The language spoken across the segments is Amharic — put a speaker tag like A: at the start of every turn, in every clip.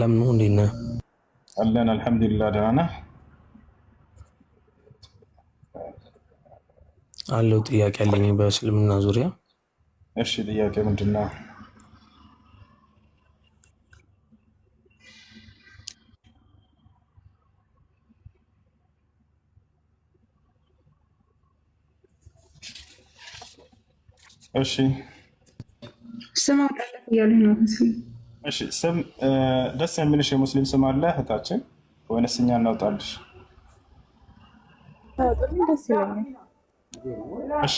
A: ሰላም ነው እንዴት ነህ?
B: አለን አልሐምዱሊላህ ደህና ነህ?
A: አለው ጥያቄ አለኝ በእስልምና ዙሪያ።
B: እሺ ጥያቄ ምንድን ነው? እሺ
C: ስም አውጣለት እያሉኝ ነው።
B: እሺ ስም ደስ የሚልሽ የሙስሊም ስም አለ እህታችን ወይንስ እኛ እናውጣልሽ?
C: ታውጡልኝ ደስ ይለኛል።
B: እሺ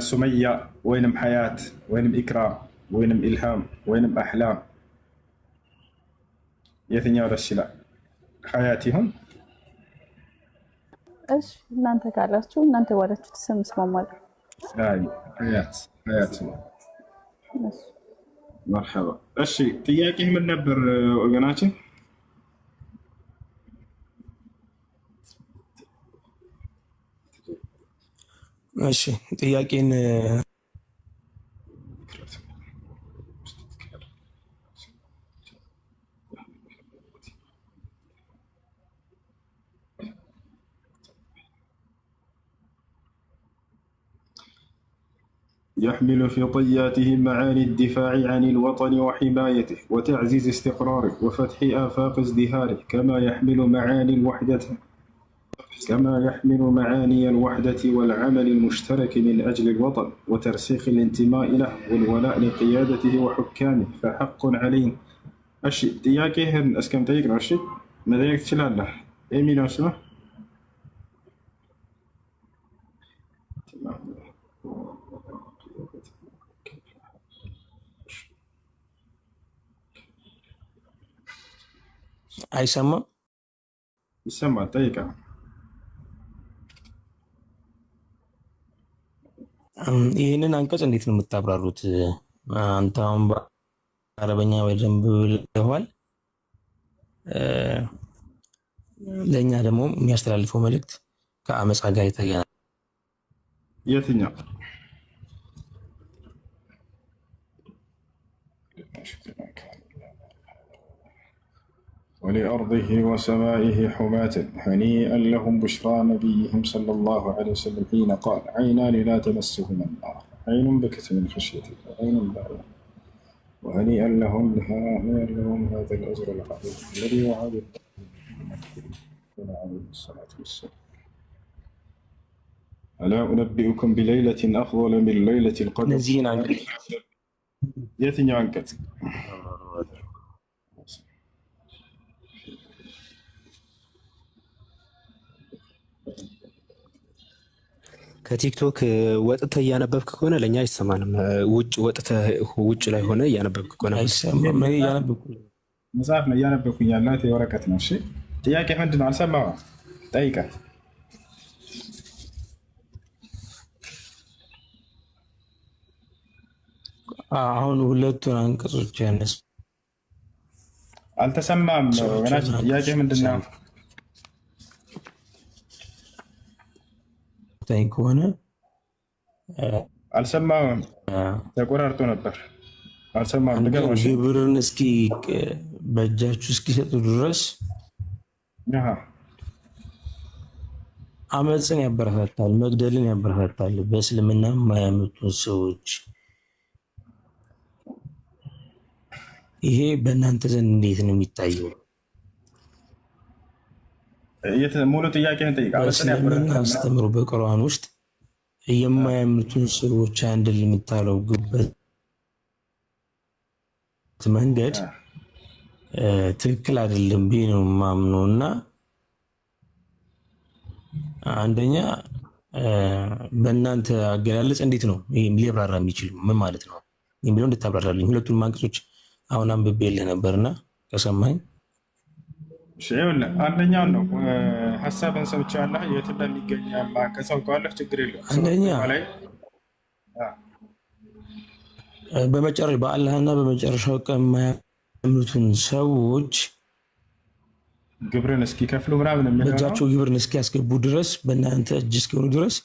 B: ሱመያ ወይንም ሐያት ወይንም ኢክራም ወይንም ኢልሃም ወይንም አህላም የትኛው ደስ ይላል? ሐያት ይሁን?
C: እሺ እናንተ ካላችሁ እናንተ ባላችሁት ስም እስማማለሁ።
B: አይ ሐያት ነው። መርሐባ። እሺ ጥያቄ ምን ነበር ወገናችን?
A: እሺ ጥያቄን
B: يحمل في طياته معاني الدفاع عن الوطن وحمايته وتعزيز استقراره وفتح آفاق ازدهاره كما يحمل معاني الوحدة والعمل المشترك من أجل الوطن وترسيخ الانتماء له والولاء لقيادته وحكامه فحق علينا. أشي تياكيهن أسكم تيقرأ أشي ماذا يكتشلال له إيمين اسمه
A: አይሰማም?
B: ይሰማል። ጠይቃ
A: ይህንን አንቀጽ እንዴት ነው የምታብራሩት? አንተ አሁን በአረበኛ በደንብ ብለዋል። ለእኛ ደግሞ የሚያስተላልፈው መልእክት ከአመፃ ጋር የተገናኘ
B: የትኛው? ولأرضه وسمائه حماة هنيئا لهم بشرى نبيهم صلى الله عليه وسلم حين قال عينان لا تمسهما النار عين بكت من خشية الله عين لا وهنيئا لهم هذا الأجر العظيم الذي وعد عليه الصلاة والسلام. ألا أنبئكم بليلة أفضل من ليلة القدر؟
A: نزين عنك
B: يتني عنك
D: ከቲክቶክ ወጥተህ እያነበብክ ከሆነ ለእኛ አይሰማንም። ውጭ ላይ ሆነ እያነበብክ ከሆነ
B: መጽሐፍ ነው እያነበብኩኝ ያላት የወረቀት ነው። እሺ ጥያቄ ምንድን ነው? አልሰማሁም። ጠይቀህ
A: አሁን ሁለቱን አንቀጾች ያነስ
B: አልተሰማም። ወገናችን ጥያቄ ምንድን ነው?
A: ከሆነ
B: አልሰማም። ተቆራርጦ ነበር። አልሰማም።
A: ግብርን እስኪ በእጃችሁ እስኪሰጡ ድረስ አመፅን ያበረታታል፣ መግደልን ያበረታታል። በእስልምና የማያምኑትን ሰዎች ይሄ በእናንተ ዘንድ እንዴት ነው የሚታየው?
B: ሙሉ ጥያቄህን ጠይቅ።
A: በእስልምና አስተምሮ በቁርአን ውስጥ የማያምኑትን ሰዎች አንድ የምታደርጉበት መንገድ ትክክል አይደለም ብዬ ነው የማምነው። እና አንደኛ በእናንተ አገላለጽ እንዴት ነው ይሄም ሊብራራ የሚችል ምን ማለት ነው የሚለው እንድታብራራልኝ። ሁለቱን አንቀጾች አሁን አንብቤልህ ነበርና ከሰማኝ
B: አንደኛው ነው ሀሳብን ሰምቼ ያለ የት እንደሚገኝ አንቀጸው ካለህ ችግር የለም።
A: አንደኛ በመጨረሻ በአላህና በመጨረሻው ቀን የማያምኑትን ሰዎች
B: ግብርን እስኪከፍሉ ምናምን የሚለው
A: በእጃቸው ግብርን እስኪያስገቡ ድረስ በእናንተ እጅ እስኪሆኑ ድረስ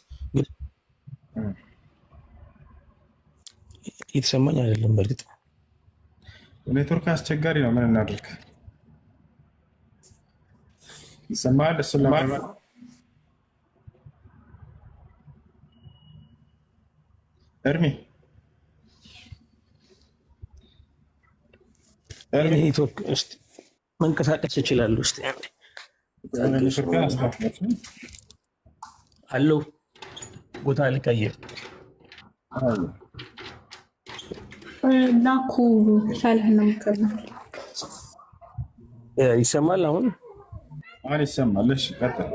A: የተሰማኝ አይደለም። በእርግጥ
B: ኔትወርክ አስቸጋሪ ነው። ምን እናድርግ? ይሰማል? እሱን ለማለት እርሚ
A: ኔትወርክ እስቲ መንቀሳቀስ ይችላሉ። እስቲ አለው ቦታ ልቀይር
C: ላኩ ሳልህ ነው የምከብነው።
A: ይሰማል? አሁን
B: ይሰማል። እሺ ቀጥል።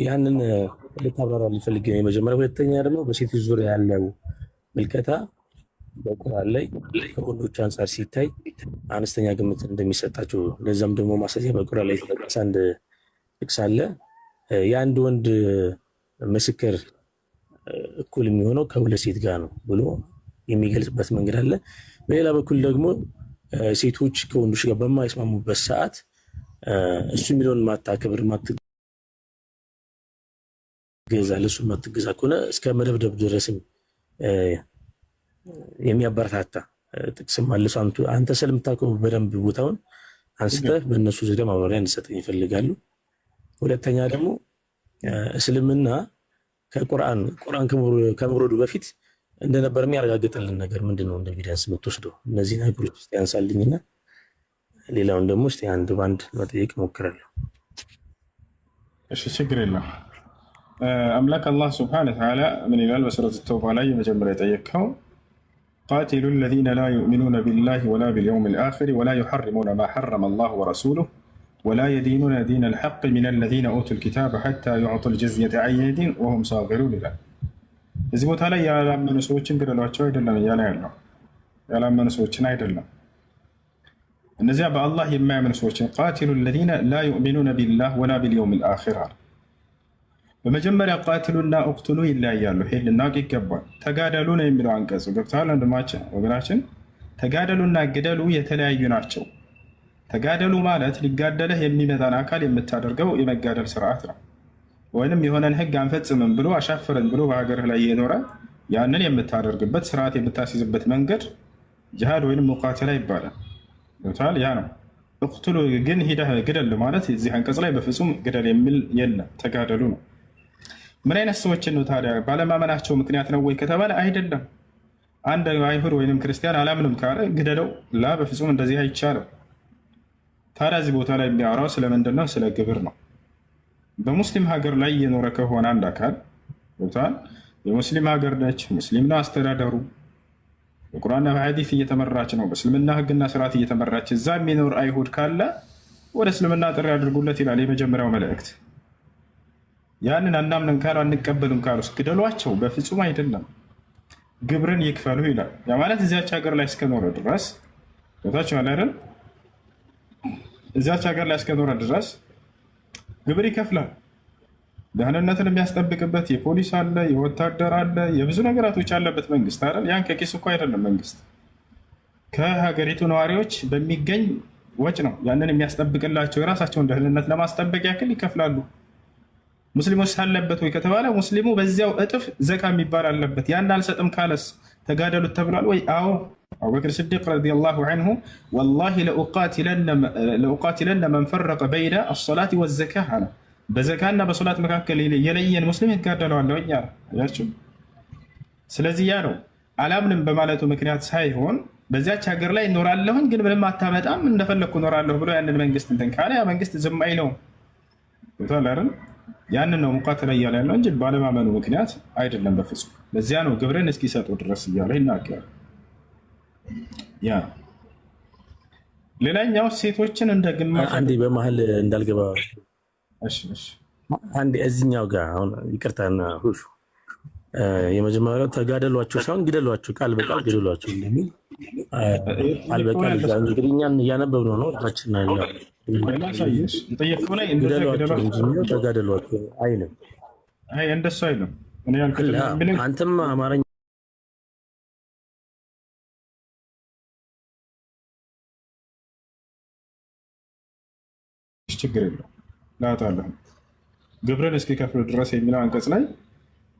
A: ያንን ልታብራራ ሊፈልግ ነው የመጀመሪያ። ሁለተኛ ደግሞ በሴቶች ዙሪያ ያለው ምልከታ በቁርአን ላይ ከወንዶች አንጻር ሲታይ አነስተኛ ግምት እንደሚሰጣቸው፣ ለዛም ደግሞ ማሳያ በቁርአን ላይ የተጠቀሰ አንድ ጥቅስ አለ። የአንድ ወንድ ምስክር እኩል የሚሆነው ከሁለት ሴት ጋር ነው ብሎ የሚገልጽበት መንገድ አለ። በሌላ በኩል ደግሞ ሴቶች ከወንዶች ጋር በማይስማሙበት ሰዓት እሱ የሚለውን ማታከብር ማትገዛ ለሱ ማትገዛ ከሆነ እስከ መደብደብ ድረስም የሚያበረታታ ጥቅስም አለ። አንተ ስለምታውቀው በደንብ ቦታውን አንስተህ በእነሱ ዙሪያ ማብራሪያ እንድሰጠኝ ይፈልጋሉ። ሁለተኛ ደግሞ እስልምና ቁርአን ከመውረዱ በፊት እንደነበር የሚያረጋግጥልን ነገር ምንድነው? እንደ ኤቪደንስ የምትወስደው እነዚህ ነገሮች ውስጥ ያንሳልኝና ሌላውን ደግሞ እስቲ አንድ ባንድ መጠየቅ እሞክራለሁ።
B: እሺ ችግር የለም። አምላክ አላህ ሱብሓነሁ ወተዓላ ምን ይላል? በሱረት ተውባ ላይ የመጀመሪያ የጠየቅከው ቃቲሉ ለዚነ ላ ዩእሚኑነ ቢላሂ ወላ ቢልየውም ልአኺር ወላ ዩሐሪሙነ ማ ሐረመ አላሁ ወረሱሉሁ ወላ የዲኑነ ዲነ ልሐቅ ሚነ ለዚነ ኡቱል ኪታበ ሐታ ዩዕጡል ጅዝየተ ዐን የዲን ወሁም ሳጊሩን ይላል። እዚህ ቦታ ላይ ያላመኑ ሰዎችን ግደሏቸው አይደለም እያለ ያለው፣ ያላመኑ ሰዎችን አይደለም፣ እነዚያ በአላህ የማያምኑ ሰዎችን ቃቲሉ ለዚነ ላ ዩእሚኑነ ቢላህ ወላ ቢልየውም ልአኺር አለ። በመጀመሪያ ቃትሉና እቅትሉ ይለያያሉ። ይሄ ልናውቅ ይገባል። ተጋደሉ ነው የሚለው አንቀጹ። ገብተዋል ወንድማችን ወገናችን? ተጋደሉና ግደሉ የተለያዩ ናቸው። ተጋደሉ ማለት ሊጋደልህ የሚመጣን አካል የምታደርገው የመጋደል ስርዓት ነው። ወይንም የሆነን ህግ አንፈጽምም ብሎ አሻፈረን ብሎ በሀገርህ ላይ እየኖረ ያንን የምታደርግበት ስርዓት የምታስይዝበት መንገድ ጅሃድ ወይንም ሙቃተላ ይባላል። ገብተዋል? ያ ነው። እቅትሉ ግን ሂደህ ግደል ማለት እዚህ አንቀጽ ላይ በፍጹም ግደል የሚል የለም። ተጋደሉ ነው። ምን አይነት ሰዎችን ነው ታዲያ? ባለማመናቸው ምክንያት ነው ወይ ከተባለ አይደለም። አንድ አይሁድ ወይም ክርስቲያን አላምንም ካለ ግደለው፣ ላ በፍጹም እንደዚህ አይቻልም። ታዲያ እዚህ ቦታ ላይ የሚያወራው ስለምንድን ነው? ስለ ግብር ነው። በሙስሊም ሀገር ላይ እየኖረ ከሆነ አንድ አካል ቦታል የሙስሊም ሀገር ነች፣ ሙስሊም ነው አስተዳደሩ፣ በቁርአንና በሐዲስ እየተመራች ነው፣ በእስልምና ህግና ስርዓት እየተመራች፣ እዛ የሚኖር አይሁድ ካለ ወደ እስልምና ጥሪ አድርጉለት ይላል የመጀመሪያው መልእክት። ያንን አናምነን ካሉ አንቀበሉም ካሉስ ግደሏቸው። በፍጹም አይደለም። ግብርን ይክፈሉ ይላል። ያ ማለት እዚያች ሀገር ላይ እስከኖረ ድረስ ቦታቸው አለ አይደል? እዚያች ሀገር ላይ እስከኖረ ድረስ ግብር ይከፍላል። ደህንነትን የሚያስጠብቅበት የፖሊስ አለ፣ የወታደር አለ፣ የብዙ ነገራቶች ያለበት መንግስት አይደል? ያን ከኪስ እኮ አይደለም መንግስት ከሀገሪቱ ነዋሪዎች በሚገኝ ወጭ ነው ያንን የሚያስጠብቅላቸው። የራሳቸውን ደህንነት ለማስጠበቅ ያክል ይከፍላሉ። ሙስሊሞች አለበት ወይ ከተባለ ሙስሊሙ በዚያው እጥፍ ዘካ የሚባል አለበት። ያን አልሰጥም ካለስ ተጋደሉት ተብሏል ወይ? አዎ። አቡበክር ስዲቅ ረዲየላሁ ዐንሁ ወላሂ ለኡቃቲለነ መን ፈረቀ በይነ አሰላት ወዘካ አለ። በዘካና በሶላት መካከል የለየን ሙስሊም ይጋደለዋለሁ እኛ ያችሁ። ስለዚህ ያ ነው አላምንም በማለቱ ምክንያት ሳይሆን በዚያች ሀገር ላይ እኖራለሁኝ ግን ምንም አታመጣም እንደፈለግኩ እኖራለሁ ብሎ ያንን መንግስት እንትን ካለ ያ መንግስት ዝም አይለውም። ያንን ነው ሙቃተላ እያለ ያለው እንጂ ባለማመኑ ምክንያት አይደለም በፍጹም። ለዚያ ነው ግብርን እስኪሰጡ ድረስ እያለ ይናገራል። ያ ሌላኛው ሴቶችን እንደ ግማሽ
A: አንዴ በመሀል እንዳልገባ አንዴ እዚህኛው ጋር አሁን ይቅርታና ሁሹ የመጀመሪያው ተጋደሏቸው ሳይሆን ግደሏቸው፣ ቃል በቃል ግደሏቸው እንደሚል ቃል በቃል እንግዲህ እኛን እያነበብነው ነው ታችን ያለው ተጋደሏቸው አይልም።
B: እንደሱ አይልም።
A: አንተም አማርኛ
B: ችግር የለው ላታለሁ ግብርን እስኪከፍሉ ድረስ የሚለው አንቀጽ ላይ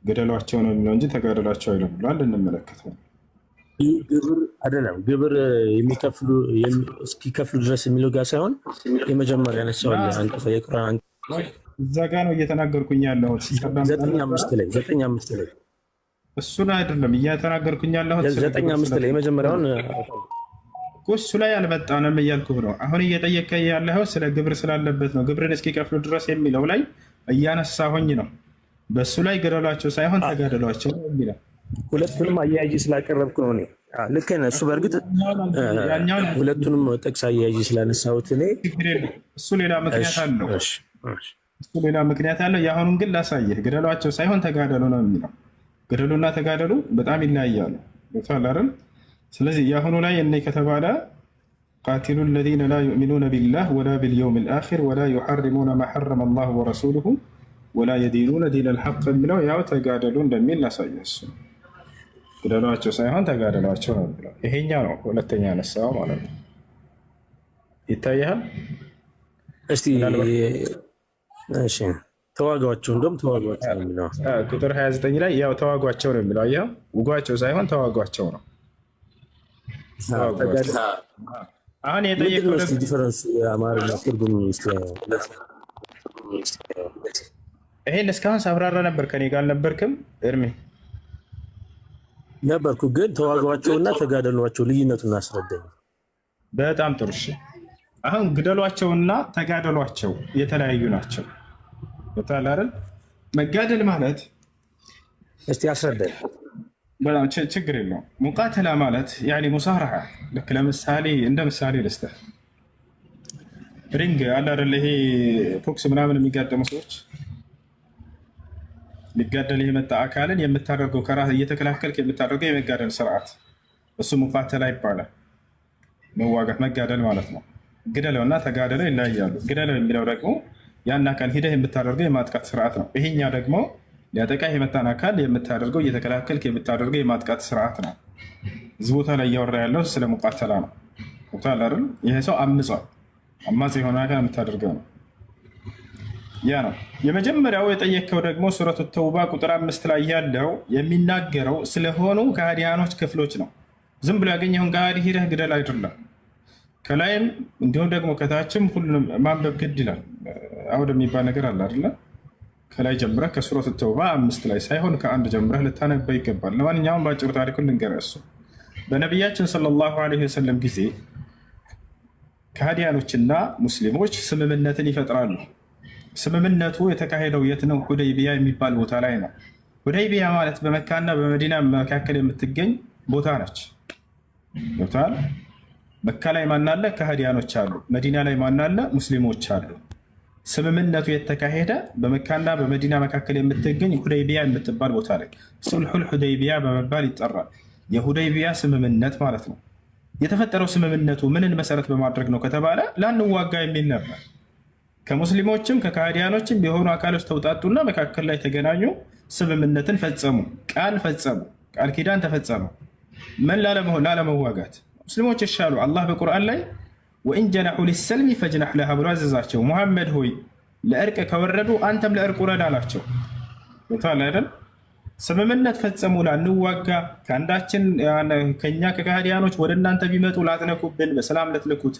B: ግደሏቸው ነው የሚለው እንጂ ተጋደሏቸው አይደለም ብሏል። እንመለከተው።
A: ግብር አይደለም ግብር የሚከፍሉ እስኪከፍሉ ድረስ የሚለው ጋር ሳይሆን የመጀመሪያ ያነሳው አንቀጽ የቁርአን
B: እዛ ጋር ነው እየተናገርኩኝ ያለሁት
A: 9:5 ላይ
B: እሱን አይደለም እየተናገርኩኝ ያለሁት
A: 9:5 ላይ የመጀመሪያውን
B: እሱ ላይ አልመጣንም እያልኩህ ነው። አሁን እየጠየቀኝ ያለኸው ስለ ግብር ስላለበት ነው። ግብርን እስኪከፍሉ ድረስ የሚለው ላይ እያነሳሁኝ ነው። በሱ ላይ ግደሏቸው ሳይሆን ተጋደሏቸው ነው የሚለው።
A: ሁለቱንም አያይዤ ስላቀረብኩ ነው እኔ። ልክ ነህ። እሱ በእርግጥ ሁለቱንም ጥቅስ አያይዤ ስላነሳሁት እኔ
B: እሱ ሌላ ምክንያት አለው። እሱ ሌላ ምክንያት አለው። የአሁኑን ግን ላሳየህ። ግደሏቸው ሳይሆን ተጋደሉ ነው የሚለው። ግደሉና ተጋደሉ በጣም ይለያያሉ። አይደል? ስለዚህ የአሁኑ ላይ እኔ ከተባለ ቃቲሉ الذين لا يؤمنون بالله ولا باليوم الآخر ولا يحرمون ما حرم الله ورسوله ولا يدينون دين الحق የሚለው ያው ተጋደሉ እንደሚል ላሳየህ። ግደሏቸው ሳይሆን ተጋደሏቸው ነው የሚለው። ይሄኛው ነው ሁለተኛ ያነሳው ማለት ነው። ይታያል። እስቲ እሺ ተዋጓቸው እንደውም ተዋጓቸው ነው የሚለው ቁጥር 29 ላይ ያው ተዋጓቸው ነው የሚለው። አየኸው? ውጓቸው ሳይሆን ተዋጓቸው ነው። አሁን የጠየቀው
A: ዲፈረንስ የአማርኛ ትርጉም
B: ይሄን እስካሁን ሳብራራ ነበር። ከኔ ጋር አልነበርክም እርሜ?
A: ነበርኩ፣ ግን ተዋጓቸውና ተጋደሏቸው ልዩነቱን አስረዳኝ።
B: በጣም ጥሩ። እሺ አሁን ግደሏቸውና ተጋደሏቸው የተለያዩ ናቸው። ወጣላ አይደል? መጋደል ማለት
A: እስቲ አስረዳኝ።
B: በጣም ችግር የለውም። ሙቃተላ ማለት ያኒ ሙሳረሐ። ልክ ለምሳሌ እንደ ምሳሌ ልስጥህ። ሪንግ አለ አይደል? ይሄ ፎክስ ምናምን የሚጋጠሙ ሰዎች ሊጋደል የመጣ አካልን የምታደርገው ከራስ እየተከላከልክ የምታደርገው የመጋደል ስርዓት እሱ ሙቃተላ ይባላል። መዋጋት መጋደል ማለት ነው። ግደለውና ተጋደለው ይለያያሉ። ግደለው የሚለው ደግሞ ያን አካል ሂደህ የምታደርገው የማጥቃት ስርዓት ነው። ይሄኛ ደግሞ ሊያጠቃ የመጣን አካል የምታደርገው እየተከላከልክ የምታደርገው የማጥቃት ስርዓት ነው። እዚህ ቦታ ላይ እያወራ ያለው ስለ ሙቃተላ ነው። ቁጣል አይደል? ይሄ ሰው አምጿል። አማጽ የሆነ አካል የምታደርገው ነው። ያ ነው የመጀመሪያው። የጠየቀው ደግሞ ሱረቱ ተውባ ቁጥር 5 ላይ ያለው የሚናገረው ስለሆኑ ከሃዲያኖች ክፍሎች ነው። ዝም ብሎ ያገኘውን ከሃዲ ሂደህ ግደል አይደለም። ከላይም እንዲሁም ደግሞ ከታችም ሁሉንም ማንበብ ግድ ይላል። አውድ የሚባል ነገር አለ አይደለ? ከላይ ጀምረህ ከሱረቱ ተውባ 5 ላይ ሳይሆን ከ1 ጀምረህ ልታነበው ይገባል። ለማንኛውም በአጭሩ ታሪኩን ልንገርህ። እሱ በነቢያችን ሰለላሁ ዐለይሂ ወሰለም ጊዜ ከሃዲያኖችና ሙስሊሞች ስምምነትን ይፈጥራሉ። ስምምነቱ የተካሄደው የት ነው? ሁደይቢያ የሚባል ቦታ ላይ ነው። ሁደይቢያ ማለት በመካና በመዲና መካከል የምትገኝ ቦታ ነች። ገብቶሃል? መካ ላይ ማናለ? ከሃዲያኖች አሉ። መዲና ላይ ማናለ? ሙስሊሞች አሉ። ስምምነቱ የተካሄደ በመካና በመዲና መካከል የምትገኝ ሁደይቢያ የምትባል ቦታ ላይ ሱልሑል ሁደይቢያ በመባል ይጠራል። የሁደይቢያ ስምምነት ማለት ነው። የተፈጠረው ስምምነቱ ምንን መሰረት በማድረግ ነው ከተባለ ላንዋጋ የሚል ነበር። ከሙስሊሞችም ከካህዲያኖችም የሆኑ አካሎች ተውጣጡና መካከል ላይ ተገናኙ፣ ስምምነትን ፈጸሙ፣ ቃል ፈጸሙ፣ ቃል ኪዳን ተፈጸሙ። ምን ላለመዋጋት ሙስሊሞች ይሻሉ። አላህ በቁርአን ላይ ወኢን ጀነሑ ሊሰልሚ ፈጅነሕ ለሃ ብሎ አዘዛቸው። ሙሐመድ ሆይ ለእርቅ ከወረዱ አንተም ለእርቅ ውረድ አላቸው። ቦታል አይደል? ስምምነት ፈጸሙ። ላንዋጋ ከአንዳችን ከኛ ከካህዲያኖች ወደ እናንተ ቢመጡ ላትነኩብን፣ በሰላም ልትልኩት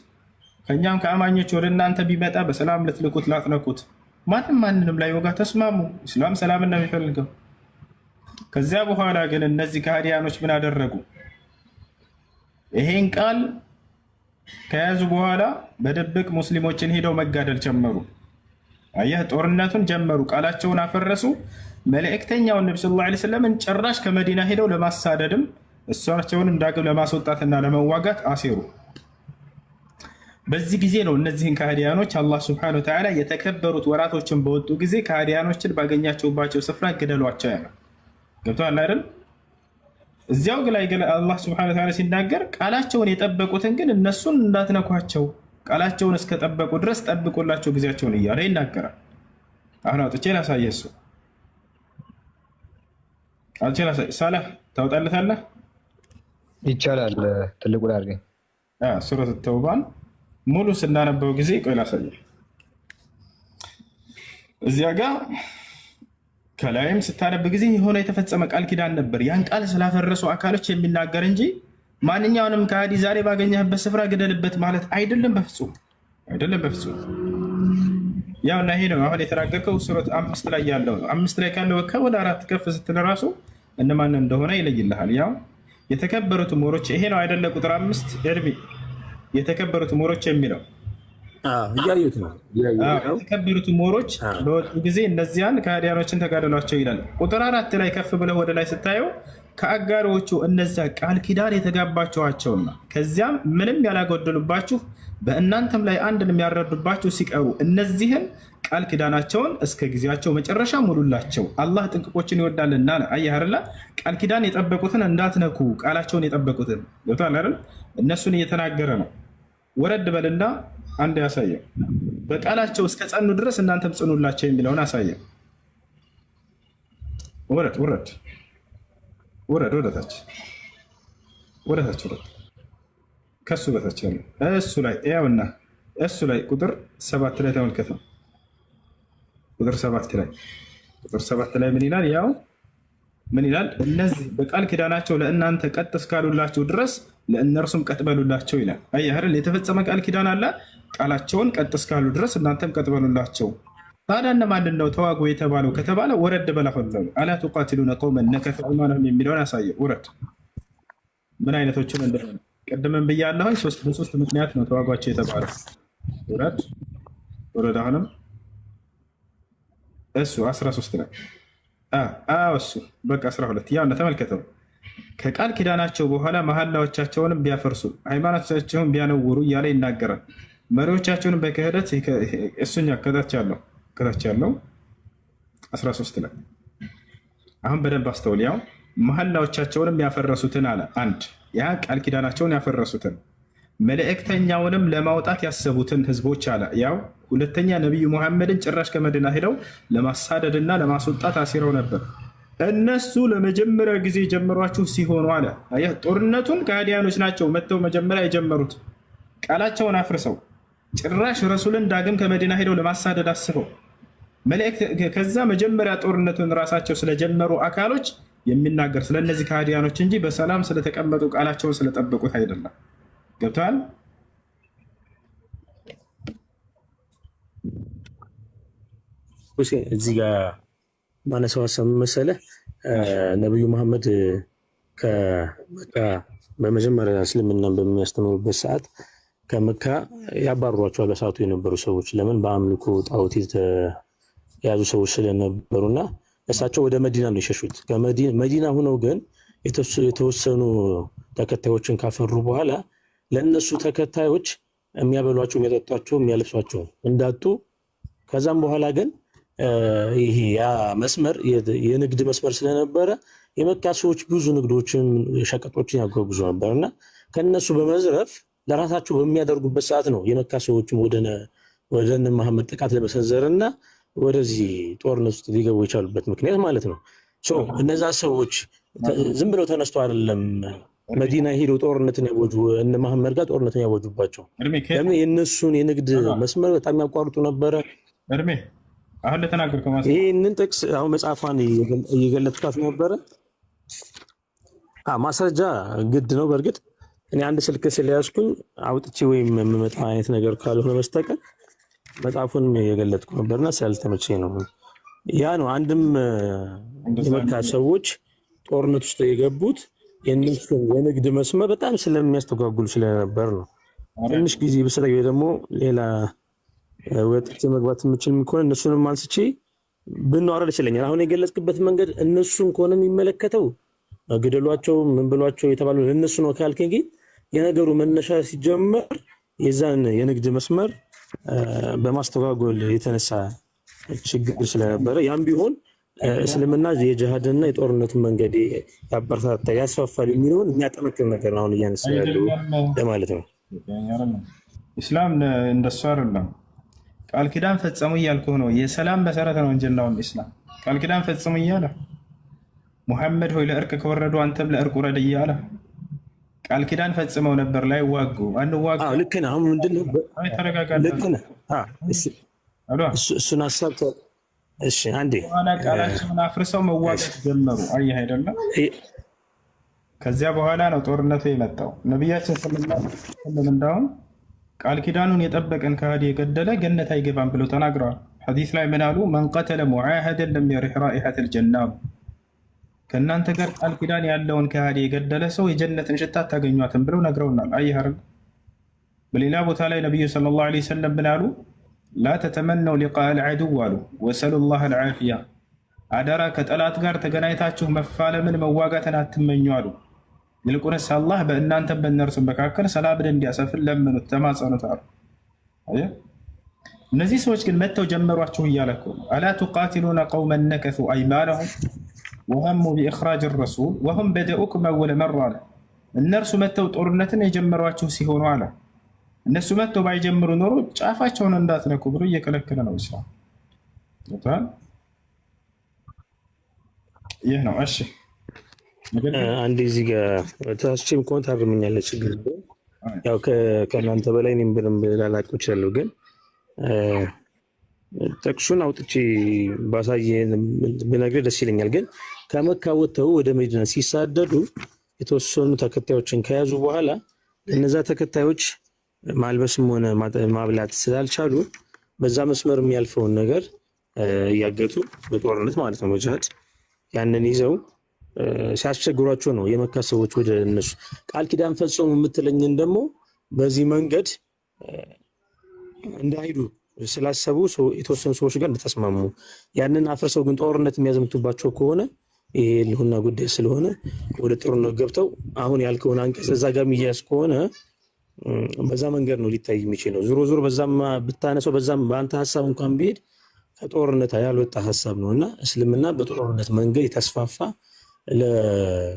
B: ከኛም ከአማኞች ወደ እናንተ ቢመጣ በሰላም ልትልኩት ላትነኩት። ማንም ማንንም ላይ ወጋ ተስማሙ። ኢስላም ሰላምን ነው የሚፈልገው። ከዚያ በኋላ ግን እነዚህ ከሃዲያኖች ምን አደረጉ? ይሄን ቃል ከያዙ በኋላ በድብቅ ሙስሊሞችን ሄደው መጋደል ጀመሩ። አየህ፣ ጦርነቱን ጀመሩ፣ ቃላቸውን አፈረሱ። መልእክተኛውን ነብዩ ሰለላሁ ዐለይሂ ወሰለም ጭራሽ ከመዲና ሄደው ለማሳደድም እሷቸውንም ዳግም ለማስወጣትና ለመዋጋት አሴሩ። በዚህ ጊዜ ነው እነዚህን ከሃዲያኖች አላህ ሱብሓነሁ ወተዓላ የተከበሩት ወራቶችን በወጡ ጊዜ ከሃዲያኖችን ባገኛቸውባቸው ስፍራ ግደሏቸው ያለው። ገብቶሃል አይደል? እዚያው ላይ አላህ ሱብሓነሁ ወተዓላ ሲናገር ቃላቸውን የጠበቁትን ግን እነሱን እንዳትነኳቸው፣ ቃላቸውን እስከጠበቁ ድረስ ጠብቁላቸው ጊዜያቸውን እያለ ይናገራል። አሁን አውጥቼ ላሳየህ። እሱ አውጥቼ ላሳየህ። ሳላህ ታውጣለታለህ?
E: ይቻላል። ትልቁ ላይ አድርገኝ።
B: ሱረቱ ተውባን ሙሉ ስናነበው ጊዜ ቆይ ላሳየህ። እዚያ ጋር ከላይም ስታነብ ጊዜ የሆነ የተፈጸመ ቃል ኪዳን ነበር። ያን ቃል ስላፈረሱ አካሎች የሚናገር እንጂ ማንኛውንም ከሃዲ ዛሬ ባገኘህበት ስፍራ ግደልበት ማለት አይደለም። በፍጹም አይደለም፣ በፍጹም። ያው እና ይሄ ነው አሁን የተናገርከው ሱረት 5 ላይ ያለው ነው። 5 ላይ ካለው ወደ 4 ከፍ ስትል ራሱ እነማን እንደሆነ ይለይልሃል። ያው የተከበሩት ምሁሮች ይሄ ነው አይደለ? ቁጥር 5 እድሜ የተከበሩት ምሁሮች የሚለው
A: እያዩት ነው።
B: የተከበሩት ምሁሮች በወጡ ጊዜ እነዚያን ከሃዲያኖችን ተጋደሏቸው ይላል። ቁጥር 4 ላይ ከፍ ብለው ወደ ላይ ስታየው ከአጋሮቹ እነዚያ ቃል ኪዳን የተጋባችኋቸውና ከዚያም ምንም ያላጎደሉባችሁ በእናንተም ላይ አንድን የሚያረዱባችሁ ሲቀሩ እነዚህን ቃል ኪዳናቸውን እስከ ጊዜያቸው መጨረሻ ሙሉላቸው። አላህ ጥንቅቆችን ይወዳልና። አየህ አይደል? ቃል ኪዳን የጠበቁትን እንዳትነኩ፣ ቃላቸውን የጠበቁትን ይወታል አይደል? እነሱን እየተናገረ ነው። ወረድ በልና አንድ ያሳየው። በቃላቸው እስከ ጸኑ ድረስ እናንተም ጽኑላቸው የሚለውን አሳየው። ወረድ ወረድ ወረድ ወደታች ወደታች ወረድ ከሱ በታች ያለው እሱ ላይ ያውና እሱ ላይ ቁጥር 7 ላይ ተመልከተው። ቁጥር 7 ላይ ምን ይላል? ያው ምን ይላል? እነዚህ በቃል ኪዳናቸው ለእናንተ ቀጥ እስካሉላችሁ ድረስ ለእነርሱም ቀጥ በሉላቸው ይላል። አየህ አይደል? የተፈጸመ ቃል ኪዳን አለ። ቃላቸውን ቀጥ እስካሉ ድረስ እናንተም ቀጥ በሉላቸው። ታዲያ እነማንን ነው ተዋጉ የተባለው ከተባለ ወረድ በላፈለው አላ ቱቃቲሉነ ቀውመን ነከሱ አይማነሁም የሚለውን ያሳየው። ውረድ ምን አይነቶችን እንደሆነ ቀደምን ብያለሁ። በሶስት ምክንያት ነው ተዋጓቸው የተባለው። ውረድ ወረድ። አሁንም እሱ 13 ላይ እሱ በቃ 12 ያው ተመልከተው። ከቃል ኪዳናቸው በኋላ መሐላዎቻቸውንም ቢያፈርሱ ሃይማኖታቸውን ቢያነውሩ እያለ ይናገራል። መሪዎቻቸውን በክህደት እሱኛ ከታች ያለው 13 ላይ አሁን በደንብ አስተውል። ያው መሐላዎቻቸውንም ያፈረሱትን አለ። አንድ ያ ቃል ኪዳናቸውን ያፈረሱትን መልእክተኛውንም ለማውጣት ያሰቡትን ህዝቦች አለ። ያው ሁለተኛ ነቢዩ ሙሐመድን ጭራሽ ከመዲና ሄደው ለማሳደድና ለማስወጣት አሲረው ነበር። እነሱ ለመጀመሪያ ጊዜ ጀምሯችሁ ሲሆኑ አለ። ጦርነቱን ከሃዲያኖች ናቸው መጥተው መጀመሪያ የጀመሩት ቃላቸውን አፍርሰው ጭራሽ ረሱልን ዳግም ከመዲና ሄደው ለማሳደድ አስበው መልእክት ከዛ መጀመሪያ ጦርነቱን ራሳቸው ስለጀመሩ አካሎች የሚናገር ስለነዚህ ከሃዲያኖች እንጂ በሰላም ስለተቀመጡ ቃላቸውን ስለጠበቁት አይደለም። ገብቷል?
A: እዚህ ጋር ማነሳው ሀሳብ መሰለህ ነብዩ መሐመድ ከመካ በመጀመሪያ እስልምና በሚያስተምሩበት ሰዓት ከመካ ያባሯቸዋል በሰዓቱ የነበሩ ሰዎች። ለምን? በአምልኮ ጣዖት የተያዙ ሰዎች ስለነበሩና እሳቸው ወደ መዲና ነው የሸሹት። መዲና ሆነው ግን የተወሰኑ ተከታዮችን ካፈሩ በኋላ ለነሱ ተከታዮች የሚያበሏቸው፣ የሚያጠጧቸው፣ የሚያለብሷቸው እንዳጡ ከዛም በኋላ ግን ይሄ ያ መስመር የንግድ መስመር ስለነበረ የመካ ሰዎች ብዙ ንግዶችን ሸቀጦችን ያጓጉዙ ነበርና ከነሱ በመዝረፍ ለራሳቸው በሚያደርጉበት ሰዓት ነው የመካ ሰዎችም ወደ መሐመድ ጥቃት ለመሰንዘርና ወደዚህ ጦርነት ውስጥ ሊገቡ የቻሉበት ምክንያት ማለት ነው። እነዛ ሰዎች ዝም ብለው ተነስተው አይደለም መዲና ሄደው ጦርነትን ያወጁ እነ መሐመድ ጋር ጦርነትን ያወጁባቸው። ለምን? የነሱን የንግድ መስመር በጣም ያቋርጡ ነበረ።
B: እድሜ አሁን ለተናገርከው ማለት
A: ይሄንን ጥቅስ አሁን መጽሐፏን እየገለጥኳት ነበረ። ማስረጃ ግድ ነው። በእርግጥ እኔ አንድ ስልክ ስለያዝኩኝ አውጥቼ ወይም የምመጣ አይነት ነገር ካልሆነ በስተቀር መጽሐፉን እየገለጥኩ ነበርና ስላልተመቸኝ ነው። ያ ነው አንድም የመካ ሰዎች ጦርነት ውስጥ የገቡት የነሱን የንግድ መስመር በጣም ስለሚያስተጓጉሉ ስለነበር ነው። ትንሽ ጊዜ በሰጠኝ ደግሞ ሌላ ወጥቼ መግባት የምችል ከሆነ እነሱንም አንስቼ ብናወራ ይችላል። አሁን የገለጽክበት መንገድ እነሱን ከሆነ የሚመለከተው ግደሏቸው ምን ብሏቸው የተባሉ ለነሱ ነው ካልከኝ ግን የነገሩ መነሻ ሲጀመር የዛን የንግድ መስመር በማስተጓጎል የተነሳ ችግር ስለነበረ ያም ቢሆን እስልምና የጂሃድና የጦርነትን መንገድ ያበረታታ ያስፋፋል የሚለውን የሚያጠነክር ነገር ነው አሁን እያነሳ ያለው ለማለት ነው።
B: ኢስላም እንደሱ አይደለም። ቃል ኪዳን ፈጸሙ እያልኩህ ነው። የሰላም መሰረት ነው እንጂ ነው ኢስላም። ቃል ኪዳን ፈጸሙ እያለ ሙሐመድ ሆይ ለእርቅ ከወረዱ አንተም ለእርቅ ውረድ እያለ ቃል ኪዳን ፈጽመው ነበር ላይ ዋጉ አንዋጉ።
A: ልክ ነህ። አሁን ምንድነው
B: ተረጋጋ።
A: ልክ ነህ። እሱን ሀሳብ እሺ አንዴ
B: በኋላ ቃላቸውን አፍርሰው መዋጋት ጀመሩ። አየህ አይደለም? ከዚያ በኋላ ነው ጦርነቱ የመጣው። ነቢያችን ሰለላሁ ዐለይሂ ወሰለም እንዳውም ቃል ኪዳኑን የጠበቀን ከሃዲ የገደለ ገነት አይገባም ብለው ተናግረዋል። ሐዲስ ላይ ምን አሉ? መን ቀተለ ሙዓሀደን ለም የሪሕ ራኢሐተል ጀና፣ ከእናንተ ጋር ቃል ኪዳን ያለውን ከሃዲ የገደለ ሰው የጀነትን ሽታ አታገኟትም ብለው ነግረውናል። አየህ አይደል? በሌላ ቦታ ላይ ነቢዩ ሰለላሁ ዐለይሂ ወሰለም ምን አሉ? ላ ተተመነው ሊቃአል ዐዱው አሉ ወሰሉላህ አልዓፊያ፣ አደራ ከጠላት ጋር ተገናኝታችሁ መፋለምን መዋጋትን አትመኙ አሉ። ይልቁንስ አላህ በእናንተ በእነርሱ መካከል ሰላምን እንዲያሰፍን ለምኑት፣ ተማጸኑት አሉ። እነዚህ ሰዎች ግን መጥተው ጀመሯችሁ እያለ እኮ ነው። አላ ቱቃቲሉነ ቀውመን ነከሱ አይማነሁም ወሀሙ ቢኢኽራጅ ረሱል ወሁም በደኡኩም አወለ መራ አለ። እነርሱ መጥተው ጦርነትን የጀመሯችሁ ሲሆኑ አለ እነሱ መጥተው ባይጀምሩ ኖሮ ጫፋቸውን እንዳትነኩ ብሎ እየከለከለ ነው ኢስላም። ይህ ነው። እሺ
A: አንድ እዚህ ጋር ታስችም ከሆነ ታርመኛለች። ችግር ያው ከእናንተ በላይ እኔም በደንብ ላላውቀው እችላለሁ፣ ግን ጥቅሱን አውጥቼ ባሳየን ብነግርህ ደስ ይለኛል። ግን ከመካ ወጥተው ወደ መዲና ሲሳደዱ የተወሰኑ ተከታዮችን ከያዙ በኋላ እነዛ ተከታዮች ማልበስም ሆነ ማብላት ስላልቻሉ በዛ መስመር የሚያልፈውን ነገር እያገቱ በጦርነት ማለት ነው በጅሃድ ያንን ይዘው ሲያስቸግሯቸው ነው የመካ ሰዎች ወደ እነሱ ቃል ኪዳን ፈጽሙ የምትለኝን ደግሞ በዚህ መንገድ እንዳይሄዱ ስላሰቡ የተወሰኑ ሰዎች ጋር እንደተስማሙ ያንን አፍርሰው ግን ጦርነት የሚያዘምቱባቸው ከሆነ ይሄ ልሁና ጉዳይ ስለሆነ ወደ ጦርነት ገብተው አሁን ያልከውን አንቀጽ እዛ ጋር የሚያዝ ከሆነ በዛ መንገድ ነው ሊታይ የሚችለው። ዞሮ ዞሮ በዛም ብታነሰው በዛም በአንተ ሐሳብ እንኳን ቢሄድ ከጦርነት ያልወጣ ሐሳብ ነውና እስልምና በጦርነት መንገድ የተስፋፋ ለጦርነትና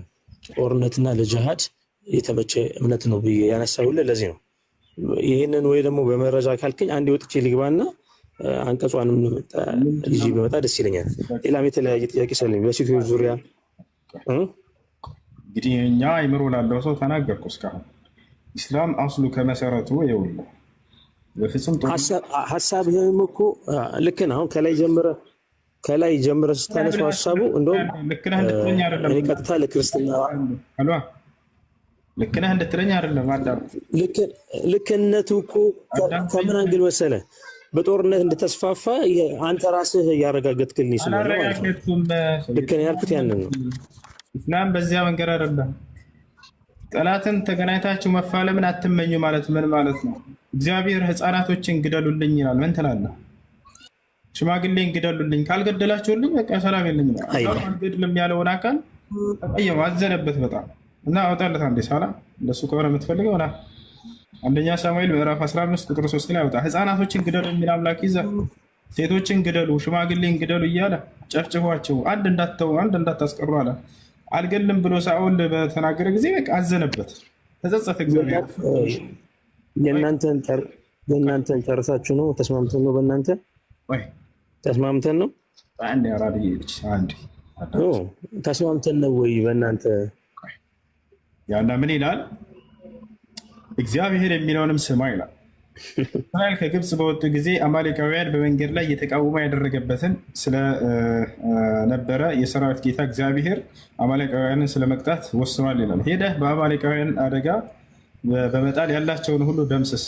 A: ለጂሃድ የተመቸ እምነት ነው ብዬ ያነሳውልህ ለዚህ ነው። ይሄንን ወይ ደግሞ በመረጃ ካልከኝ አንዴ ወጥቼ ልግባና አንቀጿንም ይዤ በመጣ ደስ ይለኛል። ሌላም የተለያየ ጥያቄ ስለኝ በሴቶች ዙሪያ
B: እንግዲህ እኛ አይምሮ ላለው ሰው ተናገርኩ እስካሁን ኢስላም አስሉ ከመሰረቱ ይኸውልህ በፍጹም
A: ሐሳብህም እኮ ልክ ነው። አሁን ከላይ ጀምረ ስታነሳው ሐሳቡ እንደውም
B: ልክ ነህ እንድትለኝ አይደለም።
A: እኔ ቀጥታ ለክርስትና
B: ልክ ነህ እንድትለኝ አይደለም። አዳም
A: ልክነቱ እኮ ከምን አንግል መሰለህ? በጦርነት እንደተስፋፋ አንተ ራስህ ያረጋገጥክልኝ ስለሆነ ማለት ነው። ልክ ነህ ያልኩት ያንን ነው።
B: ኢስላም በዚያ መንገድ አይደለም። ጠላትን ተገናኝታችሁ መፋለምን አትመኙ ማለት ምን ማለት ነው? እግዚአብሔር ህፃናቶችን ግደሉልኝ ይላል። ምን ትላለህ? ሽማግሌን ግደሉልኝ፣ ካልገደላችሁልኝ በቃ ሰላም የለኝም። አልገድልም ያለውን አካል ተቀየመው፣ አዘነበት በጣም እና አውጣለት አንዴ ሳላ እንደሱ ከሆነ የምትፈልገው ና አንደኛ ሳሙኤል ምዕራፍ 15 ቁጥር 3 ላይ አውጣ። ህፃናቶችን ግደሉ የሚል አምላክ ይዘህ ሴቶችን ግደሉ፣ ሽማግሌን ግደሉ እያለ ጨፍጭፏቸው፣ አንድ እንዳትተው አንድ እንዳታስቀሩ አለ። አልገልም ብሎ ሳኦል በተናገረ ጊዜ በቃ አዘነበት፣ ተጸጸተ። እግዚአብሔር
A: የእናንተን ጨርሳችሁ ነው? ተስማምተን ነው? በእናንተ ተስማምተን ነው?
B: አንድ አራድዬ ልጅ አንድ
A: ተስማምተን ነው ወይ በእናንተ?
B: ያና ምን ይላል? እግዚአብሔር የሚለውንም ስማ ይላል። እስራኤል ከግብፅ በወጡ ጊዜ አማሌቃውያን በመንገድ ላይ እየተቃወሙ ያደረገበትን ስለነበረ የሰራዊት ጌታ እግዚአብሔር አማሌቃውያንን ስለመቅጣት ወስኗል ይላል። ሄደህ በአማሌቃውያን አደጋ በመጣል ያላቸውን ሁሉ ደምስስ፣